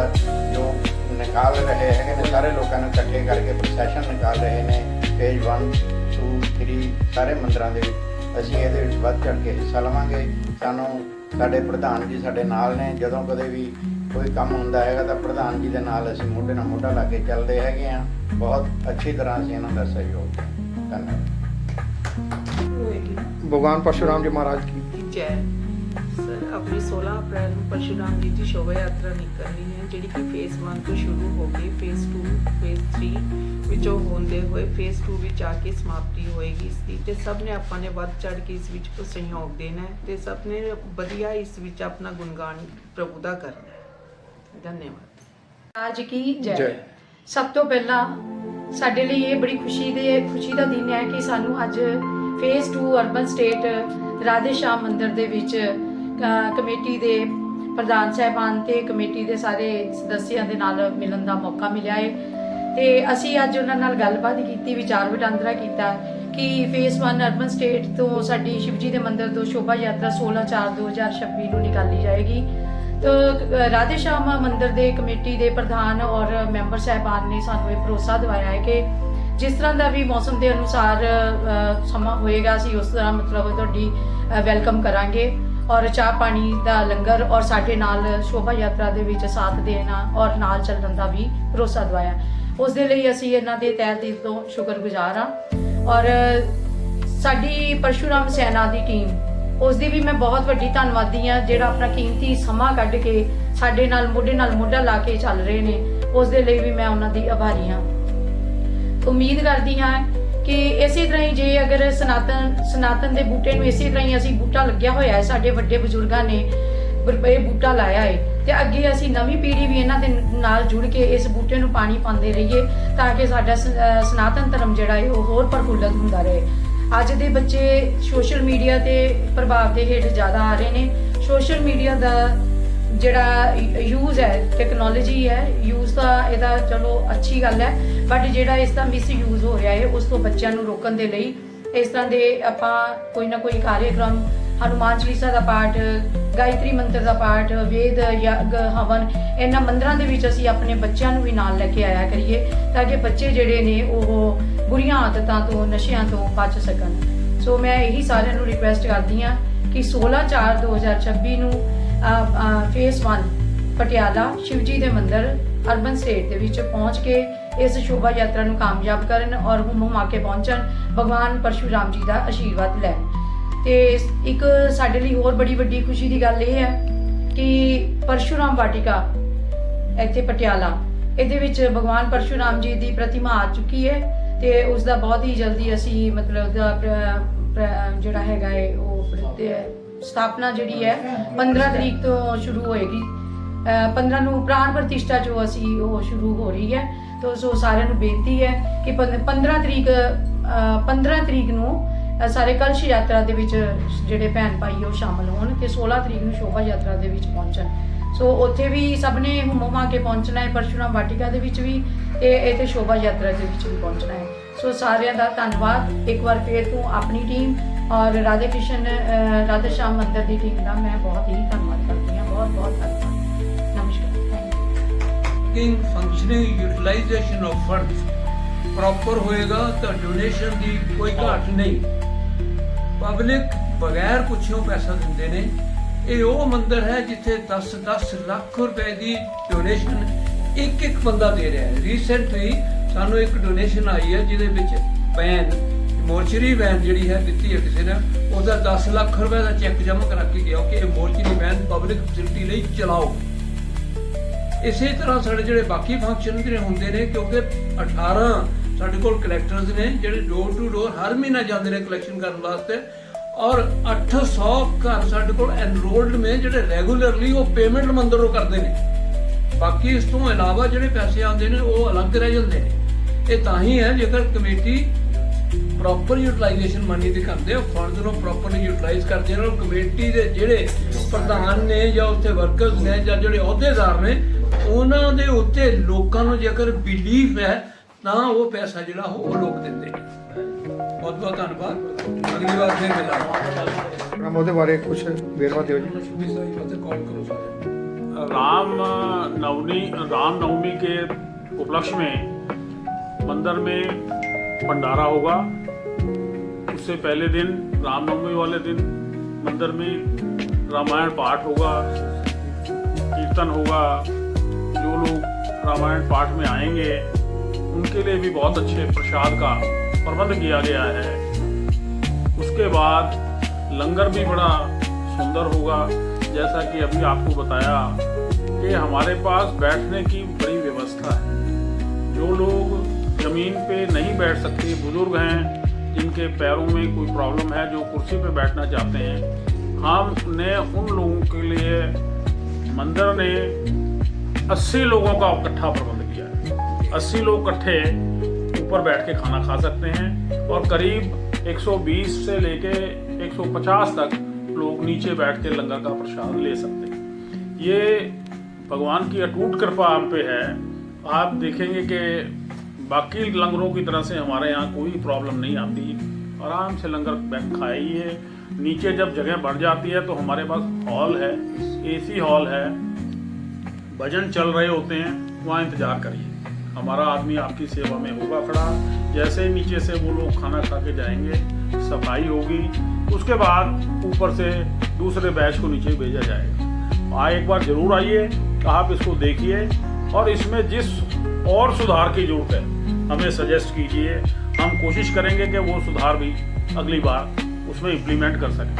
ਜੋ ਨਿਕਾਲ ਰਹੇ ਹੈਗੇ ਨੇ, ਸਾਰੇ ਲੋਕਾਂ ਨੂੰ ਇਕੱਠੇ ਕਰਕੇ ਪ੍ਰੋਸੈਸ਼ਨ ਨਿਕਾਲ ਰਹੇ ਨੇ ਫੇਜ਼ 1 2 3 ਸਾਰੇ ਮੰਦਰਾਂ ਦੇ ਵਿੱਚ। ਅਸੀਂ ਇਹਦੇ ਵਿੱਚ ਵੱਧ ਚੜ੍ਹ ਕੇ ਹਿੱਸਾ ਲਵਾਂਗੇ। ਸਾਨੂੰ ਸਾਡੇ ਪ੍ਰਧਾਨ ਜੀ ਸਾਡੇ ਨਾਲ ਨੇ, ਜਦੋਂ ਕਦੇ ਵੀ ਕੋਈ ਕੰਮ ਹੁੰਦਾ ਹੈਗਾ ਤਾਂ ਪ੍ਰਧਾਨ ਜੀ ਦੇ ਨਾਲ ਅਸੀਂ ਮੋਢੇ ਨਾਲ ਮੋਢਾ ਲਾ ਕੇ ਚੱਲਦੇ ਹੈਗੇ ਹਾਂ। ਬਹੁਤ ਅੱਛੀ ਤਰ੍ਹਾਂ ਅਸੀਂ ਇਹਨਾਂ ਦਾ ਸਹਿਯੋਗ। ਧੰਨਵਾਦ। भगवान परशुराम जी महाराज की जय। सर अपनी 16 अप्रैल ਨੂੰ परशुराम जी की शोभा यात्रा निकलनी है, ਜਿਹੜੀ ਕਿ ਫੇਜ਼ 1 ਤੋਂ ਸ਼ੁਰੂ ਹੋ ਕੇ ਫੇਜ਼ 2 ਫੇਜ਼ 3 ਵਿੱਚੋਂ ਹੁੰਦੇ ਹੋਏ ਫੇਜ਼ 2 ਵਿੱਚ ਆ ਕੇ ਸਮਾਪਤੀ ਹੋਏਗੀ ਇਸ ਦੀ। ਤੇ ਸਭ ਨੇ ਆਪਾਂ ਨੇ ਵੱਧ ਚੜ੍ਹ ਕੇ ਇਸ ਵਿੱਚ ਸਹਿਯੋਗ ਦੇਣਾ ਹੈ ਤੇ ਸਭ ਨੇ ਵਧੀਆ ਇਸ ਵਿੱਚ ਆਪਣਾ ਗੁਣਗਾਨ ਪ੍ਰਭੂ ਦਾ ਕਰਨਾ ਹੈ। ਧੰਨਵਾਦ। आज की जय। जय। ਸਭ ਤੋਂ ਪਹਿਲਾਂ ਸਾਡੇ ਲਈ ਇਹ ਬੜੀ ਖੁਸ਼ੀ ਦਾ ਦਿਨ ਹੈ ਕਿ ਸਾਨੂੰ ਅੱਜ ਫੇਜ਼ 2 ਅਰਬਨ ਸਟੇਟ ਰਾਧੇ ਸ਼ਾਮ ਮੰਦਿਰ ਦੇ ਵਿੱਚ ਕਮੇਟੀ ਦੇ ਪ੍ਰਧਾਨ ਸਾਹਿਬਾਨ ਤੇ ਕਮੇਟੀ ਦੇ ਸਾਰੇ ਸਦੱਸਿਆਂ ਦੇ ਨਾਲ ਮਿਲਣ ਦਾ ਮੌਕਾ ਮਿਲਿਆ ਹੈ। ਤੇ ਅਸੀਂ ਅੱਜ ਉਹਨਾਂ ਨਾਲ ਗੱਲਬਾਤ ਕੀਤੀ, ਵਿਚਾਰ ਵਟਾਂਦਰਾ ਕੀਤਾ ਕਿ ਫੇਸ 1 ਅਰਬਨ ਸਟੇਟ ਤੋਂ ਸਾਡੀ ਸ਼ਿਵਜੀ ਦੇ ਮੰਦਿਰ ਤੋਂ ਸ਼ੋਭਾ ਯਾਤਰਾ 16/4/2026 ਨੂੰ ਨਿਕਾਲੀ ਜਾਏਗੀ। तो राधे श्याम मंदिर ਦੇ ਕਮੇਟੀ ਦੇ ਪ੍ਰਧਾਨ ਔਰ ਮੈਂਬਰ ਸਾਹਿਬਾਨ ਨੇ ਸਾਨੂੰ ਇਹ ਭਰੋਸਾ ਦਿਵਾਇਆ ਹੈ ਕਿ ਜਿਸ ਤਰ੍ਹਾਂ ਦਾ ਵੀ ਮੌਸਮ ਦੇ ਅਨੁਸਾਰ ਸਮਾਂ ਹੋਏਗਾ ਅਸੀਂ ਉਸ ਤਰ੍ਹਾਂ ਮਤਲਬ ਤੁਹਾਡੀ ਵੈਲਕਮ ਕਰਾਂਗੇ ਔਰ ਚਾਹ ਪਾਣੀ ਦਾ ਲੰਗਰ ਔਰ ਸਾਡੇ ਨਾਲ ਸ਼ੋਭਾ ਯਾਤਰਾ ਦੇ ਵਿੱਚ ਸਾਥ ਦੇਣਾ ਔਰ ਨਾਲ ਚੱਲਣ ਦਾ ਵੀ ਭਰੋਸਾ ਦਿਵਾਇਆ। ਉਸ ਦੇ ਲਈ ਅਸੀਂ ਇਹਨਾਂ ਦੇ ਤਹਿ ਦਿਲ ਤੋਂ ਸ਼ੁਕਰਗੁਜ਼ਾਰ ਹਾਂ। ਔਰ ਸਾਡੀ ਪਰਸ਼ੂਰਾਮ ਸੈਨਾ ਦੀ ਟੀਮ ਉਸ ਦੀ ਵੀ ਮੈਂ ਬਹੁਤ ਵੱਡੀ ਧੰਨਵਾਦੀ ਹਾਂ, ਜਿਹੜਾ ਆਪਣਾ ਕੀਮਤੀ ਸਮਾਂ ਕੱਢ ਕੇ ਸਾਡੇ ਨਾਲ ਮੋਢਾ ਲਾ ਕੇ ਚੱਲ ਰਹੇ ਨੇ। ਉਸ ਦੇ ਲਈ ਵੀ ਮੈਂ ਉਹਨਾਂ ਦੀ ਆਭਾਰੀ ਹਾਂ। ਉਮੀਦ ਕਰਦੀ ਹਾਂ ਕਿ ਇਸੇ ਤਰ੍ਹਾਂ ਹੀ ਜੇ ਅਗਰ ਸਨਾਤਨ ਦੇ ਬੂਟੇ ਨੂੰ ਇਸੇ ਤਰ੍ਹਾਂ ਹੀ ਅਸੀਂ ਬੂਟਾ ਲੱਗਿਆ ਹੋਇਆ ਹੈ, ਸਾਡੇ ਵੱਡੇ ਬਜ਼ੁਰਗਾਂ ਨੇ ਇਹ ਬੂਟਾ ਲਾਇਆ ਹੈ, ਤੇ ਅੱਗੇ ਅਸੀਂ ਨਵੀਂ ਪੀੜ੍ਹੀ ਵੀ ਇਹਨਾਂ ਦੇ ਨਾਲ ਜੁੜ ਕੇ ਇਸ ਬੂਟੇ ਨੂੰ ਪਾਣੀ ਪਾਉਂਦੇ ਰਹੀਏ ਤਾਂ ਕਿ ਸਾਡਾ ਸਨਾਤਨ ਧਰਮ ਜਿਹੜਾ ਹੈ ਉਹ ਹੋਰ ਪ੍ਰਫੁੱਲਤ ਹੁੰਦਾ ਰਹੇ। ਅੱਜ ਦੇ ਬੱਚੇ ਸੋਸ਼ਲ ਮੀਡੀਆ ਤੇ ਪ੍ਰਭਾਵ ਦੇ ਹੇਠ ਜ਼ਿਆਦਾ ਆ ਰਹੇ ਨੇ। ਸੋਸ਼ਲ ਮੀਡੀਆ ਦਾ ਜਿਹੜਾ ਯੂਜ਼ ਹੈ, ਟੈਕਨੋਲੋਜੀ ਹੈ, ਯੂਜ਼ ਦਾ ਇਹਦਾ ਚਲੋ ਅੱਛੀ ਗੱਲ ਹੈ, ਬਟ ਜਿਹੜਾ ਇਸ ਦਾ ਮਿਸਯੂਜ਼ ਹੋ ਰਿਹਾ ਹੈ ਉਸ ਤੋਂ ਬੱਚਿਆਂ ਨੂੰ ਰੋਕਣ ਦੇ ਲਈ ਇਸ ਤਰ੍ਹਾਂ ਦੇ ਆਪਾਂ ਕੋਈ ਨਾ ਕੋਈ ਕਾਰਿਆਕ੍ਰਮ, ਹਨੂਮਾਨ ਚਾਲੀਸਾ ਦਾ ਪਾਠ, ਗਾਇਤਰੀ ਮੰਤਰ ਦਾ ਪਾਠ, ਵੇਦ ਯੱਗ ਹਵਨ, ਇਹਨਾਂ ਮੰਦਰਾਂ ਦੇ ਵਿੱਚ ਅਸੀਂ ਆਪਣੇ ਬੱਚਿਆਂ ਨੂੰ ਵੀ ਨਾਲ ਲੈ ਕੇ ਆਇਆ ਕਰੀਏ ਤਾਂ ਕਿ ਬੱਚੇ ਜਿਹੜੇ ਨੇ ਉਹ ਬੁਰੀਆਂ ਆਦਤਾਂ ਤੋਂ, ਨਸ਼ਿਆਂ ਤੋਂ ਬਚ ਸਕਣ। ਸੋ ਮੈਂ ਇਹੀ ਸਾਰਿਆਂ ਨੂੰ ਰਿਕੁਐਸਟ ਕਰਦੀ ਹਾਂ ਕਿ 16/4/2026 ਨੂੰ ਫੇਸ 1 ਪਟਿਆਲਾ ਸ਼ਿਵਜੀ ਦੇ ਮੰਦਿਰ ਅਰਬਨ ਸਟੇਟ ਦੇ ਵਿੱਚ ਪਹੁੰਚ ਕੇ ਇਸ ਸ਼ੋਭਾ ਯਾਤਰਾ ਨੂੰ ਕਾਮਯਾਬ ਕਰਨ ਔਰ ਹੁਮਾ ਕੇ ਪਹੁੰਚਣ, ਭਗਵਾਨ ਪਰਸ਼ੂਰਾਮ ਜੀ ਦਾ ਆਸ਼ੀਰਵਾਦ ਲੈਣ। ਤੇ ਇੱਕ ਸਾਡੇ ਲਈ ਹੋਰ ਬੜੀ ਵੱਡੀ ਖੁਸ਼ੀ ਦੀ ਗੱਲ ਇਹ ਹੈ ਕਿ ਪਰਸ਼ੂਰਾਮ ਵਾਟਿਕਾ ਇੱਥੇ ਪਟਿਆਲਾ, ਇਹਦੇ ਵਿੱਚ ਭਗਵਾਨ ਪਰਸ਼ੂਰਾਮ ਜੀ ਦੀ ਪ੍ਰਤਿਮਾ ਆ ਚੁੱਕੀ ਹੈ ਤੇ ਉਸ ਦਾ ਬਹੁਤ ਹੀ ਜਲਦੀ ਅਸੀਂ ਮਤਲਬ ਜਿਹੜਾ ਹੈਗਾ ਹੈ ਉਹ ਸਥਾਪਨਾ ਜਿਹੜੀ ਹੈ 15 ਤਰੀਕ ਤੋਂ ਸ਼ੁਰੂ ਹੋਏਗੀ। 15 ਨੂੰ ਪ੍ਰਾਣ ਪ੍ਰਤਿਸ਼ਠਾ ਜੋ ਅਸੀਂ ਉਹ ਸ਼ੁਰੂ ਹੋ ਰਹੀ ਹੈ। तो सो सारे बेनती है कि 15 तरीक ਨੂੰ ਸਾਰੇ ਕਲਸ਼ ਯਾਤਰਾ ਦੇ ਵਿੱਚ ਜਿਹੜੇ ਭੈਣ ਭਾਈ ਉਹ ਸ਼ਾਮਲ ਹੋਣ ਤੇ 16 ਤਰੀਕ ਨੂੰ ਸ਼ੋਭਾ ਯਾਤਰਾ ਦੇ ਵਿੱਚ ਪਹੁੰਚਣ। ਸੋ ਉੱਥੇ ਵੀ ਸਭ ਨੇ ਹੁਮਾ ਕੇ ਪਹੁੰਚਣਾ ਹੈ, ਪਰਸ਼ੂਰਾਮ ਵਾਟਿਕਾ ਦੇ ਵਿੱਚ ਵੀ ਤੇ ਇੱਥੇ ਸ਼ੋਭਾ ਯਾਤਰਾ ਦੇ ਵਿੱਚ ਵੀ ਪਹੁੰਚਣਾ ਹੈ। ਸੋ ਸਾਰਿਆਂ ਦਾ ਧੰਨਵਾਦ ਇੱਕ ਵਾਰ ਫੇਰ ਤੋਂ ਆਪਣੀ ਟੀਮ ਔਰ ਰਾਧੇ ਕ੍ਰਿਸ਼ਨ ਰਾਧੇ ਸ਼ਾਮ ਮੰਦਿਰ ਦੀ ਟੀਮ ਦਾ ਮੈਂ ਬਹੁਤ ਹੀ ਧੰਨਵਾਦ ਕਰਦੀ ਹਾਂ। ਬਹੁਤ ਬਹੁਤ ਧੰਨਵਾਦ। Functioning utilisation of funds proper ਹੋਏਗਾ ਤਾਂ ਡੋਨੇਸ਼ਨ ਦੀ ਕੋਈ ਘਾਟ ਨਹੀਂ। ਪਬਲਿਕ ਬਗੈਰ ਪੁੱਛਿਓ ਪੈਸਾ ਦਿੰਦੇ ਨੇ। ਇਹ ਉਹ ਮੰਦਿਰ ਹੈ ਜਿੱਥੇ 10-10 ਲੱਖ ਰੁਪਏ ਦੀ ਡੋਨੇਸ਼ਨ ਇੱਕ ਬੰਦਾ ਦੇ ਰਿਹਾ ਹੈ। ਰੀਸੈਂਟਲੀ ਸਾਨੂੰ ਇੱਕ ਡੋਨੇਸ਼ਨ ਆਈ ਹੈ ਜਿਹਦੇ ਵਿੱਚ ਵੈਨ, ਮੋਰਚਰੀ ਵੈਨ ਜਿਹੜੀ ਹੈ ਦਿੱਤੀ ਹੈ ਕਿਸੇ ਨੇ, ਉਹਦਾ 10 ਲੱਖ ਰੁਪਏ ਦਾ ਚੈੱਕ ਜਮ੍ਹਾਂ ਕਰਾ ਕੇ ਗਿਆ ਕਿ ਇਹ ਮੋਰਚਰੀ ਵੈਨ ਪਬਲਿਕ ਫੈਸਿਲਿਟੀ ਲਈ ਚਲਾਓ। ਇਸੇ ਤਰ੍ਹਾਂ ਸਾਡੇ ਜਿਹੜੇ ਬਾਕੀ ਫੰਕਸ਼ਨ ਜਿਹੜੇ ਹੁੰਦੇ ਨੇ, ਕਿਉਂਕਿ 18 ਸਾਡੇ ਕੋਲ ਕਲੈਕਟਰਸ ਨੇ ਜਿਹੜੇ ਡੋਰ ਟੂ ਡੋਰ ਹਰ ਮਹੀਨਾ ਜਾਂਦੇ ਨੇ ਕਲੈਕਸ਼ਨ ਕਰਨ ਵਾਸਤੇ, ਔਰ 800 ਘਰ ਸਾਡੇ ਕੋਲ ਐਨਰੋਲਡ ਨੇ ਜਿਹੜੇ ਰੈਗੂਲਰਲੀ ਉਹ ਪੇਮੈਂਟ ਮੰਦਿਰੋਂ ਕਰਦੇ ਨੇ। ਬਾਕੀ ਇਸ ਤੋਂ ਇਲਾਵਾ ਜਿਹੜੇ ਪੈਸੇ ਆਉਂਦੇ ਨੇ ਉਹ ਅਲੱਗ ਰਹਿ ਜਾਂਦੇ ਨੇ। ਇਹ ਤਾਂ ਹੀ ਹੈ ਜੇਕਰ ਕਮੇਟੀ ਪ੍ਰੋਪਰ ਯੂਟਿਲਾਈਜੇਸ਼ਨ ਮਨੀ ਦੀ ਕਰਦੇ ਆ, ਫੰਡਸ ਨੂੰ ਪ੍ਰੋਪਰਲੀ ਯੂਟਿਲਾਈਜ਼ ਕਰਦੇ ਨੇ, ਕਮੇਟੀ ਦੇ ਜਿਹੜੇ ਪ੍ਰਧਾਨ ਨੇ ਜਾਂ ਉੱਥੇ ਵਰਕਰਸ ਨੇ ਜਾਂ ਜਿਹੜੇ ਅਹੁਦੇਦਾਰ ਨੇ ਉਹਨਾਂ ਦੇ ਉੱਤੇ ਲੋਕਾਂ ਨੂੰ ਜੇਕਰ ਬਿਲੀਫ ਹੈ ਤਾਂ ਉਹ ਪੈਸਾ ਜਿਹੜਾ ਉਹ ਲੋਕ ਦਿੰਦੇ ਨੇ। ਬਹੁਤ ਬਹੁਤ ਧੰਨਵਾਦ। ਅਗਲੀ ਵਾਰ ਫਿਰ ਮਿਲਾਂਗੇ। ਉਹਦੇ ਬਾਰੇ ਕੁਝ ਵੇਰਵਾ ਦਿਓ ਜੀ। कॉल करो सारे। राम नवमी के उपलक्ष्य में मंदिर में भंडारा होगा। उससे पहले दिन रामनवमी वाले दिन मंदिर में रामायण पाठ होगा, कीर्तन होगा। जो लोग रामायण पाठ में आएंगे उनके लिए भी बहुत अच्छे प्रसाद का प्रबंध किया गया है। उसके बाद लंगर भी बड़ा सुंदर होगा। जैसा कि अभी आपको बताया कि हमारे पास बैठने की बड़ी व्यवस्था है। जो लोग ज़मीन पे नहीं बैठ सकते, बुजुर्ग हैं जिनके पैरों में कोई प्रॉब्लम है, जो कुर्सी पे बैठना चाहते हैं, हमने उन लोगों के लिए मंदिर ने 80 लोगों का इकट्ठा प्रबंध किया है। 80 लोग इकट्ठे ऊपर बैठ के खाना खा सकते हैं और करीब 120 से लेके 150 तक लोग नीचे बैठ के लंगर का प्रसाद ले सकते हैं। ये भगवान की अटूट कृपा हम पे है। आप देखेंगे कि बाकी लंगरों की तरह से हमारे यहाँ कोई प्रॉब्लम नहीं आती, आराम से लंगर खाइए। नीचे जब जगह बढ़ जाती है तो हमारे पास हॉल है, AC हॉल है, भजन चल रहे होते हैं, वहाँ इंतज़ार करिए, हमारा आदमी आपकी सेवा में होगा खड़ा। जैसे ही नीचे से वो लोग खाना खा के जाएंगे, सफाई होगी, उसके बाद ऊपर से दूसरे बैच को नीचे भेजा जाएगा। एक बार ज़रूर आइए, आप इसको देखिए और इसमें जिस और सुधार की ज़रूरत है हमें सजेस्ट कीजिए, हम कोशिश करेंगे कि वो सुधार भी अगली बार उसमें इम्प्लीमेंट कर सकें।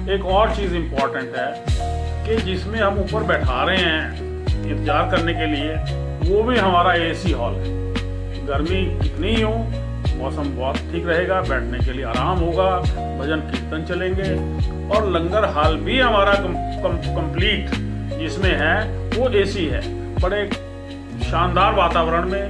एक और चीज़ इम्पॉर्टेंट है कि जिसमें हम ऊपर बैठा रहे हैं इंतज़ार करने के लिए, वो भी हमारा AC हॉल है। गर्मी कितनी ही हो, मौसम बहुत ठीक रहेगा, बैठने के लिए आराम होगा, भजन कीर्तन चलेंगे और लंगर हाल भी हमारा कंप्लीट जिसमें है वो AC है। बड़े शानदार वातावरण में,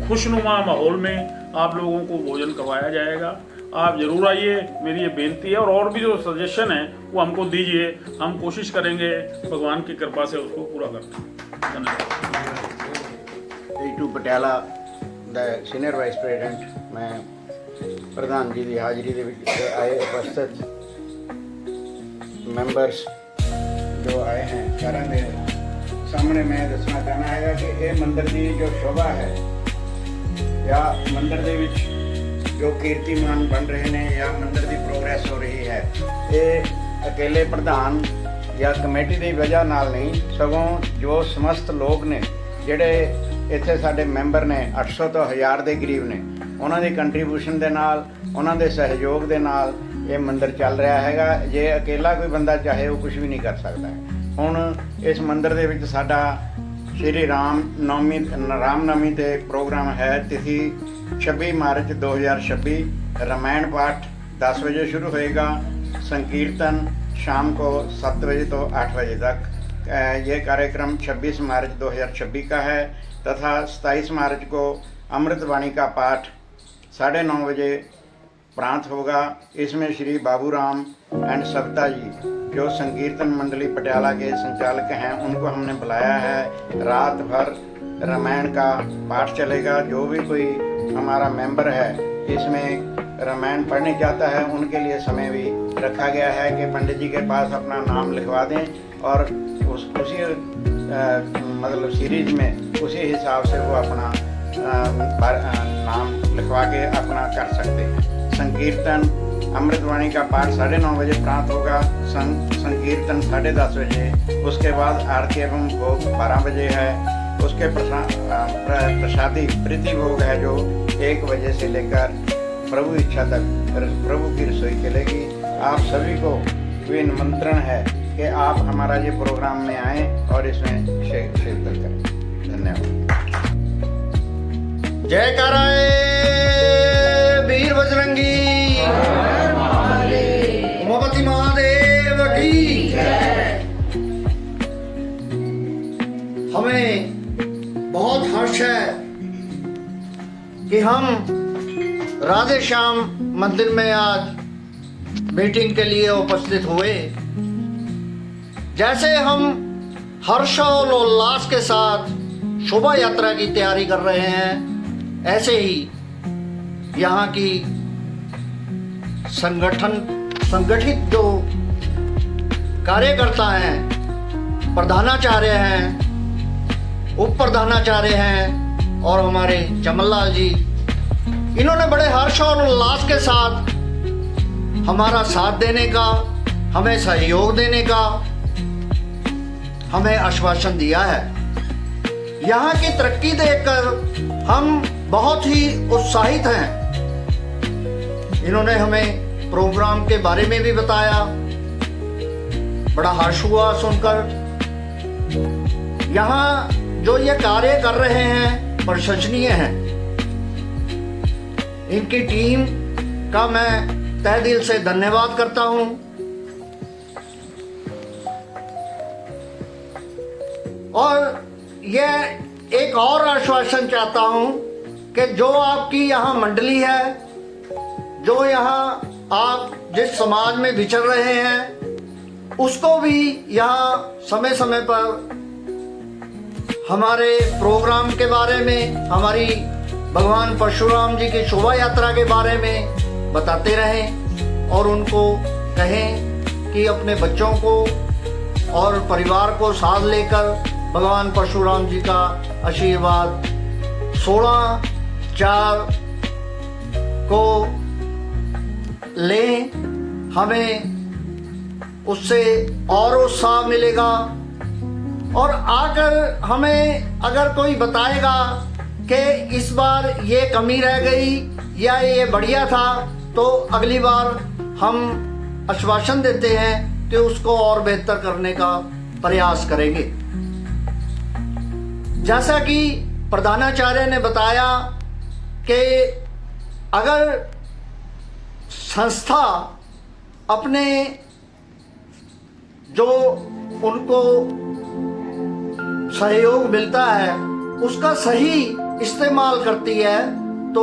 खुशनुमा माहौल में आप लोगों को भोजन करवाया जाएगा। आप ज़रूर आइए, मेरी ये बेनती है। और भी जो सजेशन है वो हमको दीजिए, हम कोशिश करेंगे भगवान की कृपा से उसको पूरा करना। धन्यवाद। A2 ਪਟਿਆਲਾ ਦਾ ਸੀਨੀਅਰ ਵਾਈਸ ਪ੍ਰੈਜ਼ੀਡੈਂਟ, ਮੈਂ ਪ੍ਰਧਾਨ ਜੀ ਦੀ ਹਾਜ਼ਰੀ ਦੇ ਵਿੱਚ ਆਏ ਉਪਸਥਿਤ ਮੈਂਬਰਸ ਜੋ ਆਏ हैं ਸਾਰਿਆਂ ਦੇ ਸਾਹਮਣੇ ਮੈਂ ਦੱਸਣਾ ਚਾਹਨਾ ਹੈਗਾ ਕਿ ਇਹ ਮੰਦਿਰ ਦੀ ਜੋ ਸ਼ੋਭਾ ਹੈ ਜਾਂ ਮੰਦਿਰ ਦੇ ਵਿੱਚ ਜੋ ਕੀਰਤੀਮਾਨ ਬਣ ਰਹੇ ਨੇ ਜਾਂ ਮੰਦਿਰ ਦੀ ਪ੍ਰੋਗਰੈਸ ਹੋ ਰਹੀ ਹੈ, ਇਹ ਅਕੇਲੇ ਪ੍ਰਧਾਨ ਜਾਂ ਕਮੇਟੀ ਦੀ ਵਜ੍ਹਾ ਨਾਲ ਨਹੀਂ, ਸਗੋਂ ਜੋ ਸਮਸਤ ਲੋਕ ਨੇ ਜਿਹੜੇ ਇੱਥੇ ਸਾਡੇ ਮੈਂਬਰ ਨੇ 800 ਤੋਂ 1000 ਦੇ ਕਰੀਬ ਨੇ, ਉਹਨਾਂ ਦੀ ਕੰਟਰੀਬਿਊਸ਼ਨ ਦੇ ਨਾਲ, ਉਹਨਾਂ ਦੇ ਸਹਿਯੋਗ ਦੇ ਨਾਲ ਇਹ ਮੰਦਿਰ ਚੱਲ ਰਿਹਾ ਹੈਗਾ। ਜੇ ਅਕੇਲਾ ਕੋਈ ਬੰਦਾ ਚਾਹੇ ਉਹ ਕੁਝ ਵੀ ਨਹੀਂ ਕਰ ਸਕਦਾ। ਹੁਣ ਇਸ ਮੰਦਿਰ ਦੇ ਵਿੱਚ ਸਾਡਾ ਸ਼੍ਰੀ ਰਾਮਨਵਮੀ ਤੇ ਪ੍ਰੋਗਰਾਮ ਹੈ। ਤਿਥੀ 26 ਮਾਰਚ 2026। रामायण पाठ 10 बजे शुरू होएगा, संकीर्तन शाम को 7 बजे तो 8 बजे तक। ये कार्यक्रम 26 मार्च 2026 का है तथा 27 मार्च को अमृतवाणी का पाठ 9:30 बजे प्रांत होगा। इसमें श्री बाबूराम एंड सविता जी जो संकीर्तन मंडली पटियाला के संचालक हैं, उनको हमने बुलाया है। रात भर रामायण का पाठ चलेगा। जो भी कोई हमारा मेंबर है इसमें रामायण पढ़ने चाहता है, उनके लिए समय भी रखा गया है कि पंडित जी के पास अपना नाम लिखवा दें और उसी मतलब सीरीज में उसी हिसाब से वो अपना नाम लिखवा के अपना कर सकते हैं। संकीर्तन अमृतवाणी का पाठ 9:30 बजे प्रांत होगा, संकीर्तन 10:30 बजे, उसके बाद आरती एवं भोग 12 बजे है। उसके प्रसादी प्रीति भोग है जो 1 बजे से लेकर प्रभु इच्छा तक प्रभु की रसोई चलेगी। आप सभी को भी निमंत्रण है कि आप हमारा ये प्रोग्राम में आएँ और इसमें शिरकत करें। धन्यवाद। जयकाराए वीर बजरंगी, उमापति महादेव की जय। हमें बहुत हर्ष है कि हम राधे श्याम मंदिर में आज मीटिंग के लिए उपस्थित हुए। जैसे हम हर्ष और उल्लास के साथ शोभा यात्रा की तैयारी कर रहे हैं, ऐसे ही यहाँ की संगठित जो कार्यकर्ता हैं, प्रधानाचार्य हैं, उप प्रधानाचार्य हैं और हमारे चमनलाल जी, इन्होंने बड़े हर्ष और उल्लास के साथ हमारा साथ देने का, हमें सहयोग देने का हमें आश्वासन दिया है। यहाँ की तरक्की देखकर हम बहुत ही उत्साहित हैं। इन्होंने हमें प्रोग्राम के बारे में भी बताया, बड़ा हर्ष हुआ सुनकर। यहाँ जो ये कार्य कर रहे हैं प्रशंसनीय है। इनकी टीम का मैं तहे दिल से धन्यवाद करता हूँ। और ये एक और आश्वासन चाहता हूँ कि जो आपकी यहाँ मंडली है, जो यहाँ आप जिस समाज में विचर रहे हैं, उसको भी यहाँ समय समय पर हमारे प्रोग्राम के बारे में, हमारी भगवान परशुराम जी की शोभा यात्रा के बारे में बताते रहें और उनको कहें कि अपने बच्चों को और परिवार को साथ लेकर भगवान परशुराम जी का आशीर्वाद 16/4 को लें। हमें उससे और उत्साह मिलेगा। और आकर हमें अगर कोई बताएगा कि इस बार ये कमी रह गई या ये बढ़िया था, तो अगली बार हम आश्वासन देते हैं कि उसको और बेहतर करने का प्रयास करेंगे। जैसा कि प्रधानाचार्य ने बताया कि अगर संस्था अपने जो उनको सहयोग मिलता है उसका सही इस्तेमाल करती है तो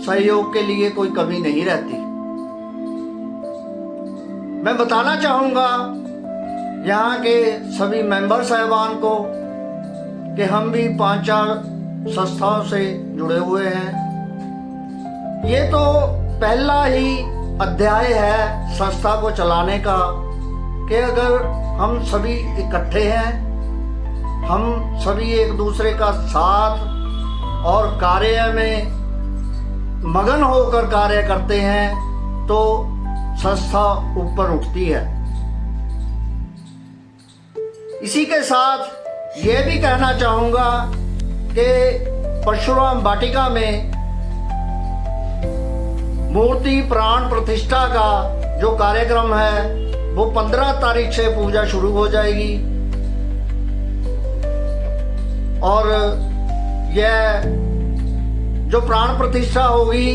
सहयोग के लिए कोई कमी नहीं रहती। मैं बताना चाहूँगा यहाँ के सभी मेंबर साहबान को कि हम भी 5-4 संस्थाओं से जुड़े हुए हैं। ये तो पहला ही अध्याय है संस्था को चलाने का कि अगर हम सभी इकट्ठे हैं, हम सभी एक दूसरे का साथ और कार्य में मगन होकर कार्य करते हैं तो संस्था ऊपर उठती है। इसी के साथ ये भी कहना चाहूँगा कि परशुराम वाटिका में मूर्ति प्राण प्रतिष्ठा का जो कार्यक्रम है वो 15 तारीख से पूजा शुरू हो जाएगी और यह जो प्राण प्रतिष्ठा होगी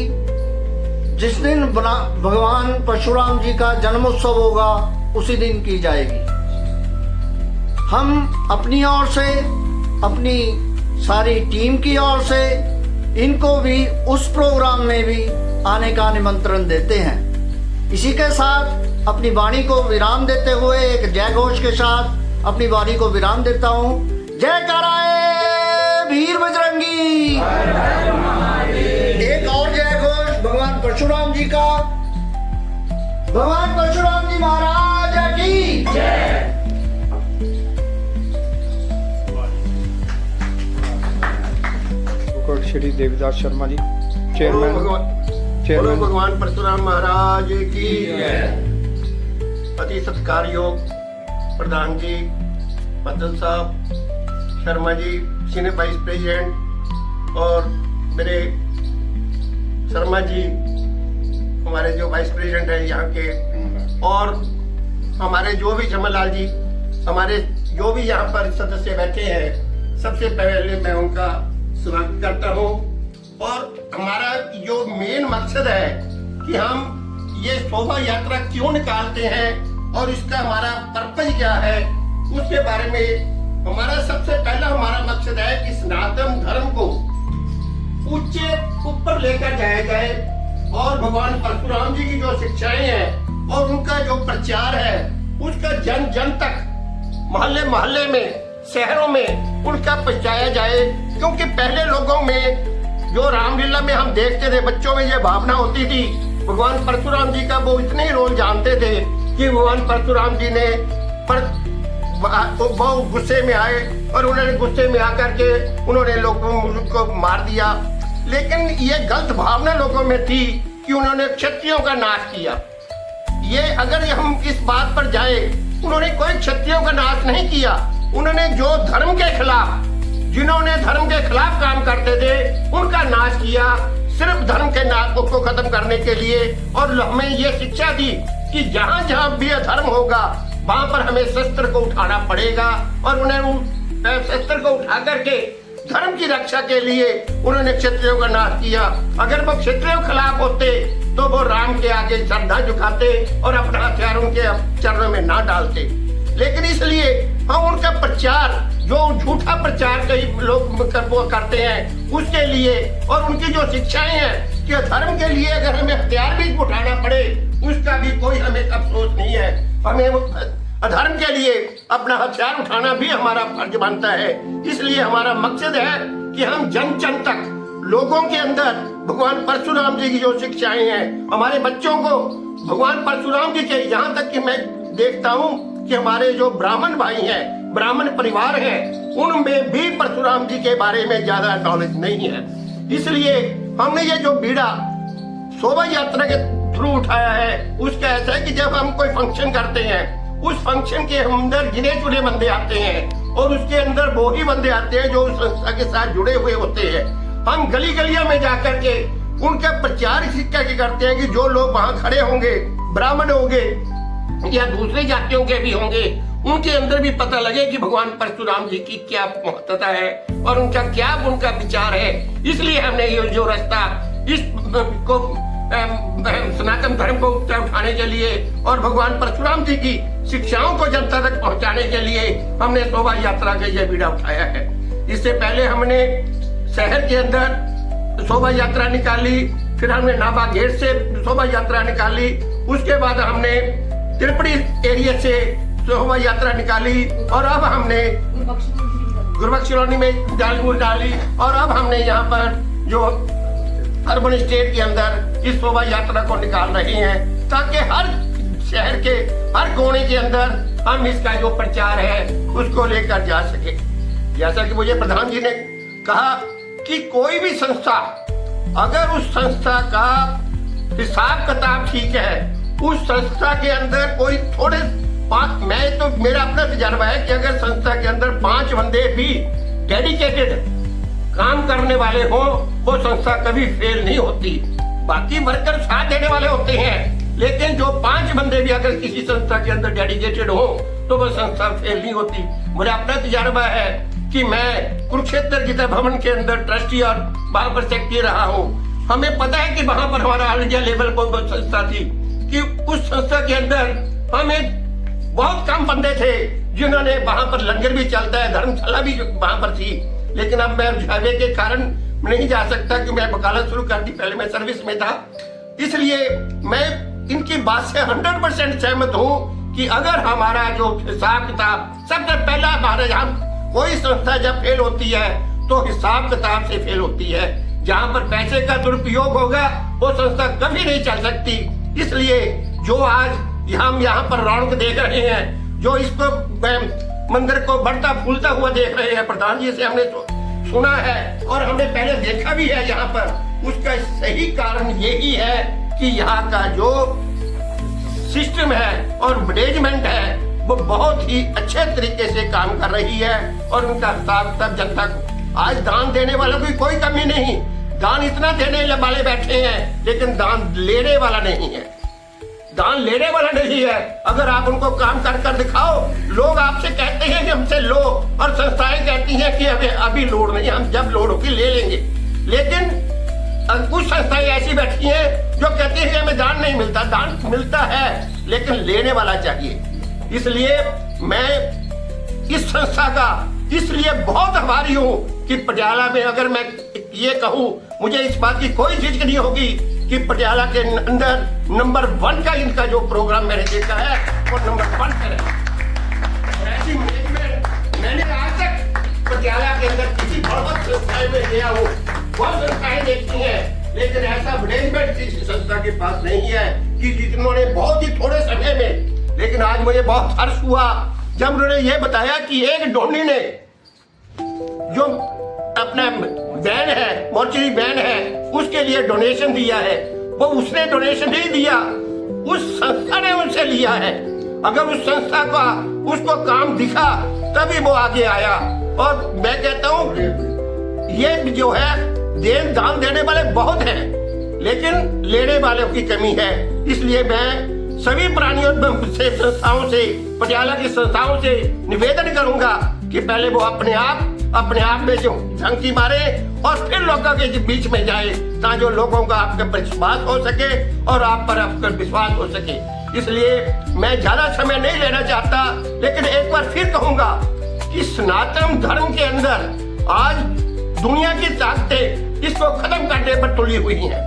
जिस दिन भगवान परशुराम जी का जन्मोत्सव होगा उसी दिन की जाएगी। हम अपनी ओर से, अपनी सारी टीम की ओर से इनको भी उस प्रोग्राम में भी आने का निमंत्रण देते हैं। इसी के साथ अपनी वाणी को विराम देते हुए एक जय घोष के साथ अपनी वाणी को विराम देता हूँ। जय कराए वीर बजरंगी। एक और जय घोष भगवान परशुराम जी का। भगवान परशुराम जी महाराज की जय। श्री देवीदास शर्मा जी, चेयरमैन। भगवान परशुराम महाराज की अति सत्कार योग प्रधान जी मदन साहब, Sharma ji senior vice president और मेरे शर्मा जी हमारे जो वाइस प्रेसिडेंट हैं यहाँ के, और हमारे जो भी जमलाल जी, हमारे जो भी यहाँ पर सदस्य बैठे हैं, सबसे पहले मैं उनका स्वागत करता हूँ। और हमारा जो मेन मकसद है कि हम ये शोभा यात्रा क्यों निकालते हैं और इसका हमारा पर्पज क्या है, उसके बारे में हमारा सबसे पहला हमारा मकसद है कि सनातन धर्म को ऊंचे ऊपर लेकर जाया जाए और भगवान परशुराम जी की जो शिक्षाएं हैं और उनका जो प्रचार है उसका जन जन तक, मोहल्ले मोहल्ले में, शहरों में उनका पहुंचाया जाए। क्योंकि पहले लोगों में जो रामलीला में हम देखते थे, बच्चों में ये भावना होती थी भगवान परशुराम जी का वो इतने ही रोल जानते थे कि भगवान परशुराम जी ने वो गुस्से में आए और उन्होंने गुस्से में आकर के उन्होंने लोगों को मार दिया। लेकिन ये गलत भावना लोगों में थी कि उन्होंने क्षत्रियों का नाश किया। ये अगर हम इस बात पर जाए, उन्होंने कोई क्षत्रियों का नाश नहीं किया। उन्होंने जो धर्म के खिलाफ, जिन्होंने धर्म के खिलाफ काम करते थे उनका नाश किया, सिर्फ धर्म के नाश को खत्म करने के लिए। और हमें ये शिक्षा दी कि जहाँ जहाँ भी धर्म होगा वहां पर हमें शस्त्र को उठाना पड़ेगा और उन्हें शस्त्र को उठा करके धर्म की रक्षा के लिए उन्होंने क्षत्रियों का नाश किया। अगर वो क्षत्रियों के खिलाफ होते तो वो राम के आगे सर न झुकाते और अपना हथियार उनके चरणों में ना डालते। लेकिन इसलिए हम उनका प्रचार, जो झूठा प्रचार कई लोग करते हैं, उसके लिए और उनकी जो शिक्षाएं हैं कि धर्म के लिए अगर हमें हथियार भी उठाना पड़े उसका भी कोई हमें अफसोस नहीं है। हमें धर्म के लिए अपना हथियार उठाना भी हमारा फर्ज बनता है। इसलिए हमारा मकसद है कि हम जन जन तक लोगों के अंदर भगवान परशुराम जी की जो शिक्षाएं हैं, हमारे बच्चों को भगवान परशुराम जी के, यहाँ तक कि मैं देखता हूँ कि हमारे जो ब्राह्मण भाई हैं, ब्राह्मण परिवार हैं, उनमें भी परशुराम जी के बारे में ज्यादा नॉलेज नहीं है। इसलिए हमने ये जो बीड़ा शोभा यात्रा के थ्रू उठाया है, उसका ऐसा है कि जब हम कोई फंक्शन करते हैं, उस फंक्शन के अंदर गिने चुने बंदे आते हैं और उसके अंदर वो ही बंदे आते हैं जो उस संस्था के साथ जुड़े हुए होते हैं। हम गली गलियों में जाकर के उनका प्रचार इसी करके करते हैं कि जो लोग वहाँ खड़े होंगे, ब्राह्मण होंगे या दूसरी जातियों के भी होंगे, उनके अंदर भी पता लगे कि भगवान परशुराम जी की क्या महत्वता है और उनका क्या उनका विचार है। इसलिए हमने ये जो रास्ता इस को सनातन धर्म को ऊंचा उठाने के लिए और भगवान परशुराम जी की शिक्षाओं को जनता तक पहुंचाने के लिए हमने शोभा यात्रा का ये बीड़ा उठाया है। इससे पहले हमने शहर के अंदर शोभा यात्रा निकाली, फिर हमने नाभा गेट से शोभा यात्रा निकाली, उसके बाद हमने त्रिपुरी एरिया से शोभा यात्रा निकाली और अब हमने गुरबख्श कॉलोनी में डाली और अब हमने यहाँ पर जो अर्बन स्टेट के अंदर इस शोभा यात्रा को निकाल रहे हैं, ताकि हर शहर के हर कोने के अंदर हम इसका जो प्रचार है उसको लेकर जा सके। जैसा कि मुझे प्रधान जी ने कहा कि कोई भी संस्था, अगर उस संस्था का हिसाब किताब ठीक है, उस संस्था के अंदर कोई थोड़े मैं तो मेरा अपना तजर्बा है कि अगर संस्था के अंदर 5 बंदे भी डेडिकेटेड काम करने वाले हो, वो संस्था कभी फेल नहीं होती। बाकी वर्कर साथ देने वाले होते हैं, लेकिन जो 5 बंदे भी अगर किसी संस्था के अंदर डेडिकेटेड हो तो वो संस्था फेल नहीं होती। मेरा अपना तजर्बा है कि मैं कुरुक्षेत्र गीता भवन के अंदर ट्रस्टी और वहां पर सेक्रेटरी रहा हूँ। हमें पता है कि वहां पर हमारा ऑल इंडिया लेवल पर संस्था थी कि उस संस्था के अंदर हमें बहुत कम बंदे थे जिन्होंने वहां पर लंगर भी चलता है, धर्मशाला भी वहां पर थी, लेकिन अब मैं रुझावे के कारण नहीं जा सकता कि मैं वकालत शुरू कर दी, पहले मैं सर्विस में था। इसलिए मैं इनकी बात से 100% सहमत हूँ कि अगर हमारा जो हिसाब किताब, सबसे पहला हमारे यहाँ कोई संस्था जब फेल होती है तो हिसाब किताब से फेल होती है। जहाँ पर पैसे का दुरुपयोग होगा वो संस्था कभी नहीं चल सकती। इसलिए जो आज हम यहाँ पर रौनक देख रहे हैं, जो इसको मंदिर को बढ़ता फूलता हुआ देख रहे हैं, प्रधान जी से हमने सुना है और हमने पहले देखा भी है यहाँ पर, उसका सही कारण यही है कि यहाँ का जो सिस्टम है और मैनेजमेंट है वो बहुत ही अच्छे तरीके से काम कर रही है और उनका हिसाब तब जनता को आज दान देने वालों की कोई कमी नहीं। दान इतना देने वाले बैठे हैं, लेकिन दान लेने वाला नहीं है। दान लेने वाला नहीं है। अगर आप उनको काम कर कर दिखाओ, लोग आपसे कहते हैं कि हमसे लो, और संस्थाएं कहती हैं कि अभी लोड नहीं, हम जब लोड होगी ले लेंगे। लेकिन कुछ संस्थाएं ऐसी बैठी हैं जो कहती है कि हमें दान नहीं मिलता। दान मिलता है लेकिन लेने वाला चाहिए। इसलिए मैं इस संस्था का इसलिए बहुत आभारी हूँ कि पटियाला में, अगर मैं ये कहूँ, मुझे इस बात की कोई झिझक नहीं होगी कि पटियाला के अंदर नंबर 1 का इनका जो प्रोग्राम मैंने देखा है वो नंबर 1 पर है। ऐसी मैनेजमेंट मैंने आज तक पटियाला के अंदर किसी बहुत संस्थाएं में गया हूँ, बहुत संस्थाएं देखती हैं, लेकिन ऐसा मैनेजमेंट किसी संस्था के पास नहीं है कि जिन्होंने बहुत ही थोड़े समय में। लेकिन आज मुझे बहुत हर्ष हुआ जब उन्होंने ये बताया कि एक डोनी ने जो अपना बैन है, मोर्चरी बैन है, उसके लिए डोनेशन दिया है। वो उसने डोनेशन नहीं दिया, उस संस्था ने उनसे लिया है। अगर उस संस्था का उसको काम दिखा तभी वो आगे आया। और मैं कहता हूँ ये जो है दान देने वाले बहुत हैं, लेकिन लेने वालों की कमी है। इसलिए मैं सभी प्राणियों से, संस्थाओं से, पटियाला की संस्थाओं से निवेदन करूंगा कि पहले वो अपने आप में जो झांकी मारे और फिर लोगों के बीच में जाए, ताकि लोगों का आप पर विश्वास हो सके और आप पर आपका विश्वास हो सके। इसलिए मैं ज्यादा समय नहीं लेना चाहता, लेकिन एक बार फिर कहूंगा कि सनातन धर्म के अंदर आज दुनिया की ताकतें इसको खत्म करने पर तुली हुई हैं।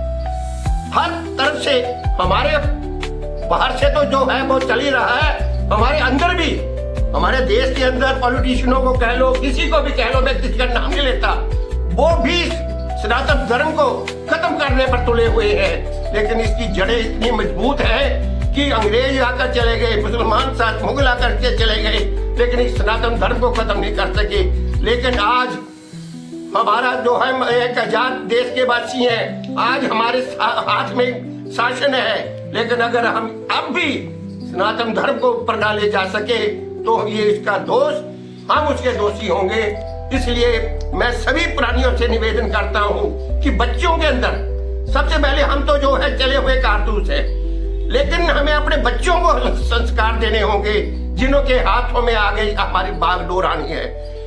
हर तरफ से हमारे बाहर से तो जो है वो चल ही रहा है, हमारे अंदर भी, हमारे देश के अंदर पॉलिटिशियनों को कह लो, किसी को भी कह लो, मैं किसी का नाम नहीं लेता, वो भी सनातन धर्म को खत्म करने पर तुले हुए हैं, लेकिन इसकी जड़ें इतनी मजबूत हैं कि अंग्रेज आकर चले गए, मुसलमान साथ मुगल आकर के चले गए, लेकिन इस सनातन धर्म को खत्म नहीं कर सके। लेकिन आज हमारा जो है एक आजाद देश के वासी हैं, आज हमारे हाथ में शासन है, लेकिन अगर हम अब भी सनातन धर्म को ऊपर ना ले जा सके तो ये इसका दोष, हम उसके दोषी होंगे। इसलिए मैं सभी प्राणियों से निवेदन करता हूँ कि बच्चों के अंदर सबसे पहले हम तो जो है चले हुए कारतूस है, लेकिन हमें अपने बच्चों को संस्कार देने होंगे जिन्हों के हाथों में आगे हमारी बागडोर आनी है।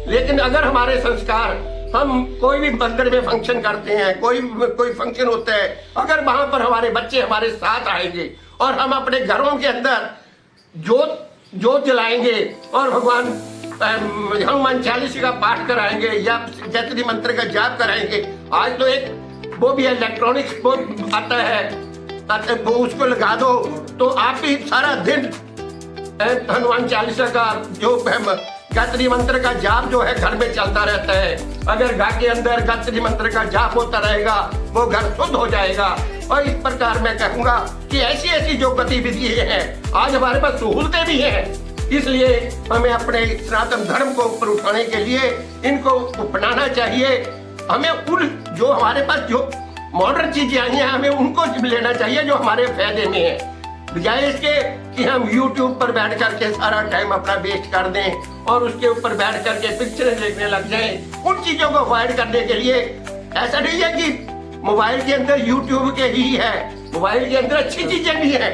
लेकिन अगर हमारे संस्कार, हम कोई भी मंदिर में फंक्शन करते हैं, कोई फंक्शन होता है, अगर वहां पर हमारे बच्चे हमारे साथ आएंगे और हम अपने घरों के अंदर जोत जलाएंगे और भगवान हनुमान चालीसा का पाठ कराएंगे या गायत्री मंत्र का जाप कराएंगे। आज तो एक वो भी इलेक्ट्रॉनिक्स वो आता है, वो उसको लगा दो तो आप भी सारा दिन हनुमान चालीसा का जो गायत्री मंत्र का जाप जो है घर में चलता रहता है। अगर घर के अंदर गायत्री मंत्र का जाप होता रहेगा वो घर शुद्ध हो जाएगा। और इस प्रकार मैं कहूंगा कि ऐसी ऐसी जो गतिविधियां हैं, आज हमारे पास सहूलतें भी हैं, इसलिए हमें अपने सनातन धर्म को ऊपर उठाने के लिए इनको अपनाना चाहिए। हमें उन जो हमारे पास जो मॉडर्न चीजें आई हैं, हमें उनको लेना चाहिए जो हमारे फायदे में है, बजाय इसके कि हम YouTube पर बैठ करके सारा टाइम अपना वेस्ट कर दें और उसके ऊपर बैठ करके पिक्चरें देखने लग जाएं। उन चीजों को अवॉइड करने के लिए ऐसा नहीं है कि मोबाइल के अंदर YouTube के ही है, मोबाइल के अंदर अच्छी चीजें भी है,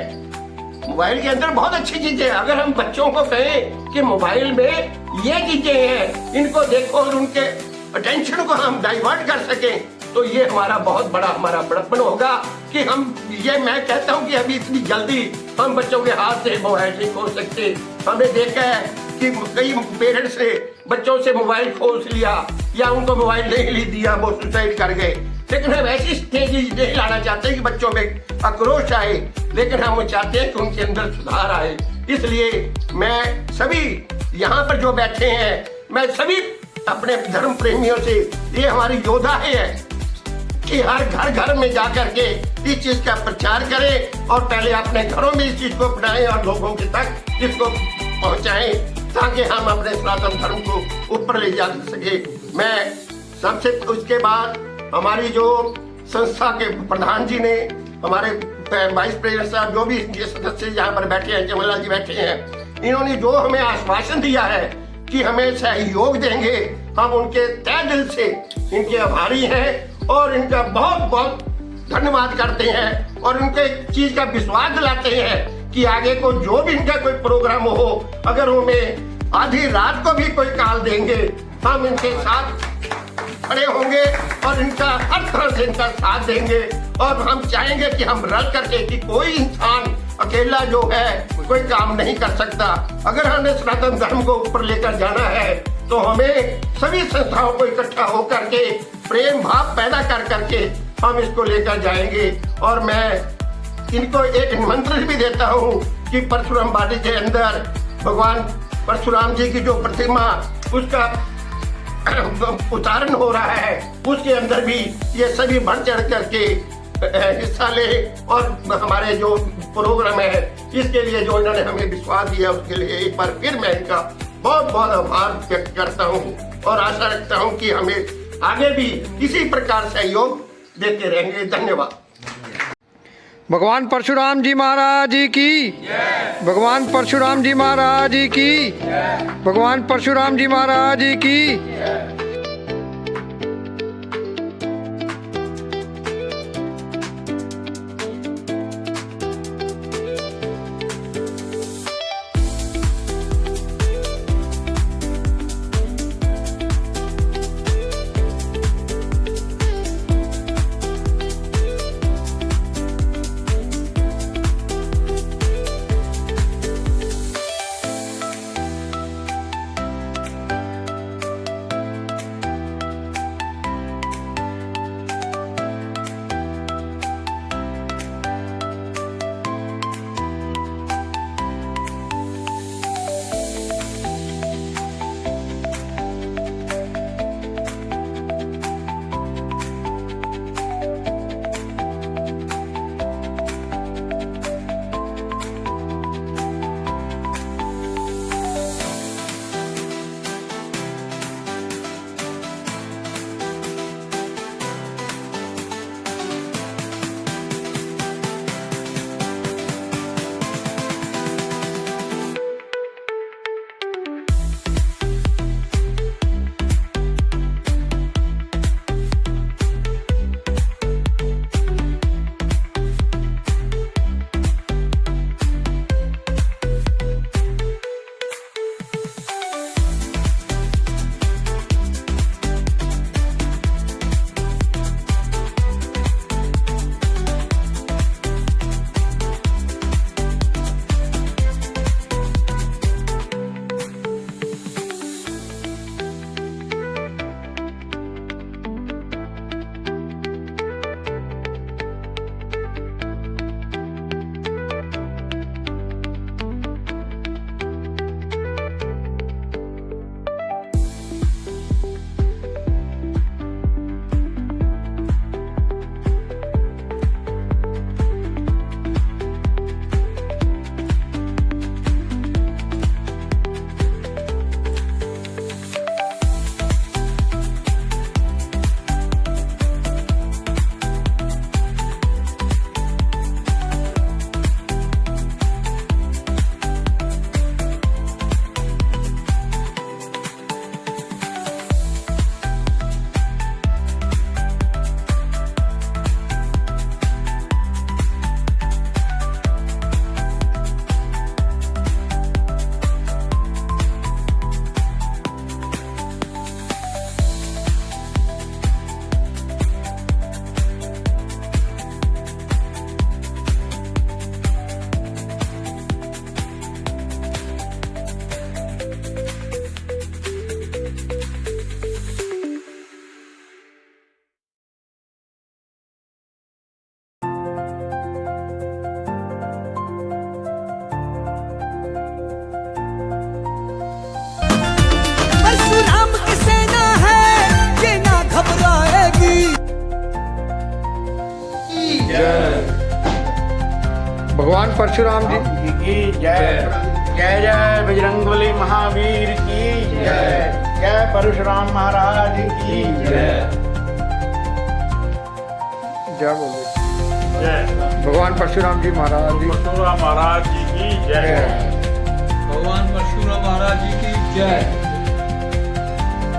मोबाइल के अंदर बहुत अच्छी चीजें। अगर हम बच्चों को कहें कि मोबाइल में ये चीजें हैं, इनको देखो और उनके अटेंशन को हम डाइवर्ट कर सकें, तो ये हमारा बहुत बड़ा हमारा बड़प्पन होगा कि हम ये, मैं कहता हूँ कि अभी इतनी जल्दी हम बच्चों के हाथ से मोबाइल नहीं खोल सकते। हमने देखा है कि कई पेरेंट्स ने बच्चों से मोबाइल खोस लिया या उनको मोबाइल नहीं ली दिया, वो सुसाइड कर गए। लेकिन हम ऐसी स्टेज नहीं लाना चाहते कि बच्चों में आक्रोश आए, लेकिन हम चाहते हैं कि उनके अंदर सुधार आए। इसलिए मैं सभी यहाँ पर जो बैठे हैं, मैं सभी अपने धर्म प्रेमियों से, ये हमारी योद्धा है कि हर घर में जाकर के इस चीज का प्रचार करें और पहले अपने घरों में इस चीज को अपनाएं और लोगों के तक इसको पहुंचाएं, ताकि हम अपने सनातन धर्म को ऊपर ले जा सके। मैं सबसे उसके बाद हमारी जो संस्था के प्रधान जी ने, हमारे वाइस प्रेसिडेंट साहब, जो भी सदस्य यहाँ पर बैठे हैं, जमलाल जी बैठे हैं, इन्होंने जो हमें आश्वासन दिया है कि हमें सहयोग देंगे, हम उनके तहे दिल से इनके आभारी हैं और इनका बहुत बहुत धन्यवाद करते हैं और उनके एक चीज का विश्वास दिलाते हैं कि आगे को जो भी इनका कोई प्रोग्राम हो, अगर उन्हें आधी रात को भी कोई कॉल देंगे, हम इनके साथ खड़े होंगे और इनका हर तरह से इनका साथ देंगे। और हम चाहेंगे कि हम रल करके, कि कोई इंसान अकेला जो है कोई काम नहीं कर सकता। अगर हमें सनातन धर्म को ऊपर लेकर जाना है तो हमें सभी संस्थाओं को इकट्ठा होकर के प्रेम भाव पैदा कर करके हम इसको लेकर जाएंगे। और मैं इनको एक निमंत्रण भी देता हूँ कि परशुराम वाटी के अंदर भगवान परशुराम जी की जो प्रतिमा, उसका उतारण हो रहा है, उसके अंदर भी ये सभी बढ़ चढ़ करके हिस्सा ले और हमारे जो प्रोग्राम है इसके लिए जो इन्होंने हमें विश्वास दिया, उसके लिए एक बार फिर मैं इनका बहुत बहुत आभार व्यक्त करता हूँ और आशा रखता हूँ कि हमें आगे भी इसी प्रकार सहयोग देते रहेंगे। धन्यवाद। भगवान परशुराम जी महाराज की, भगवान परशुराम जी महाराज की, भगवान परशुराम जी महाराज की। भगवान परशुराम जी की जय। जय जय बजरंगबली महावीर की जय। जय परशुराम महाराज की जय। जय बोलो। जय भगवान परशुराम जी महाराज जी परशुराम महाराज जी की जय। भगवान परशुराम महाराज जी की जय।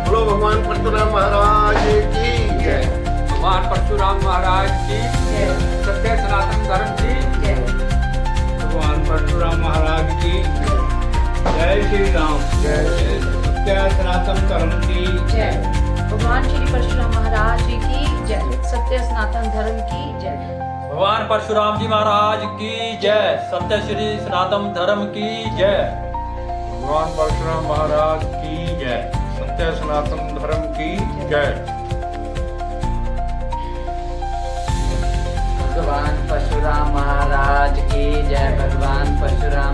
बोलो भगवान परशुराम महाराज की जय। भगवान परशुराम महाराज की जय। सत्य सनातन धर्म की जय। भगवान परशुराम महाराज की जय श्री राम। जय सत्य सनातन धर्म की जय। भगवान श्री परशुराम महाराज जी की जय। सत्य सनातन धर्म की जय। भगवान परशुराम जी महाराज की जय। सत्य श्री सनातन धर्म की जय। भगवान परशुराम महाराज की जय। सत्य सनातन धर्म की जय। भगवान परशुराम महाराज की जय। भगवान परशुराम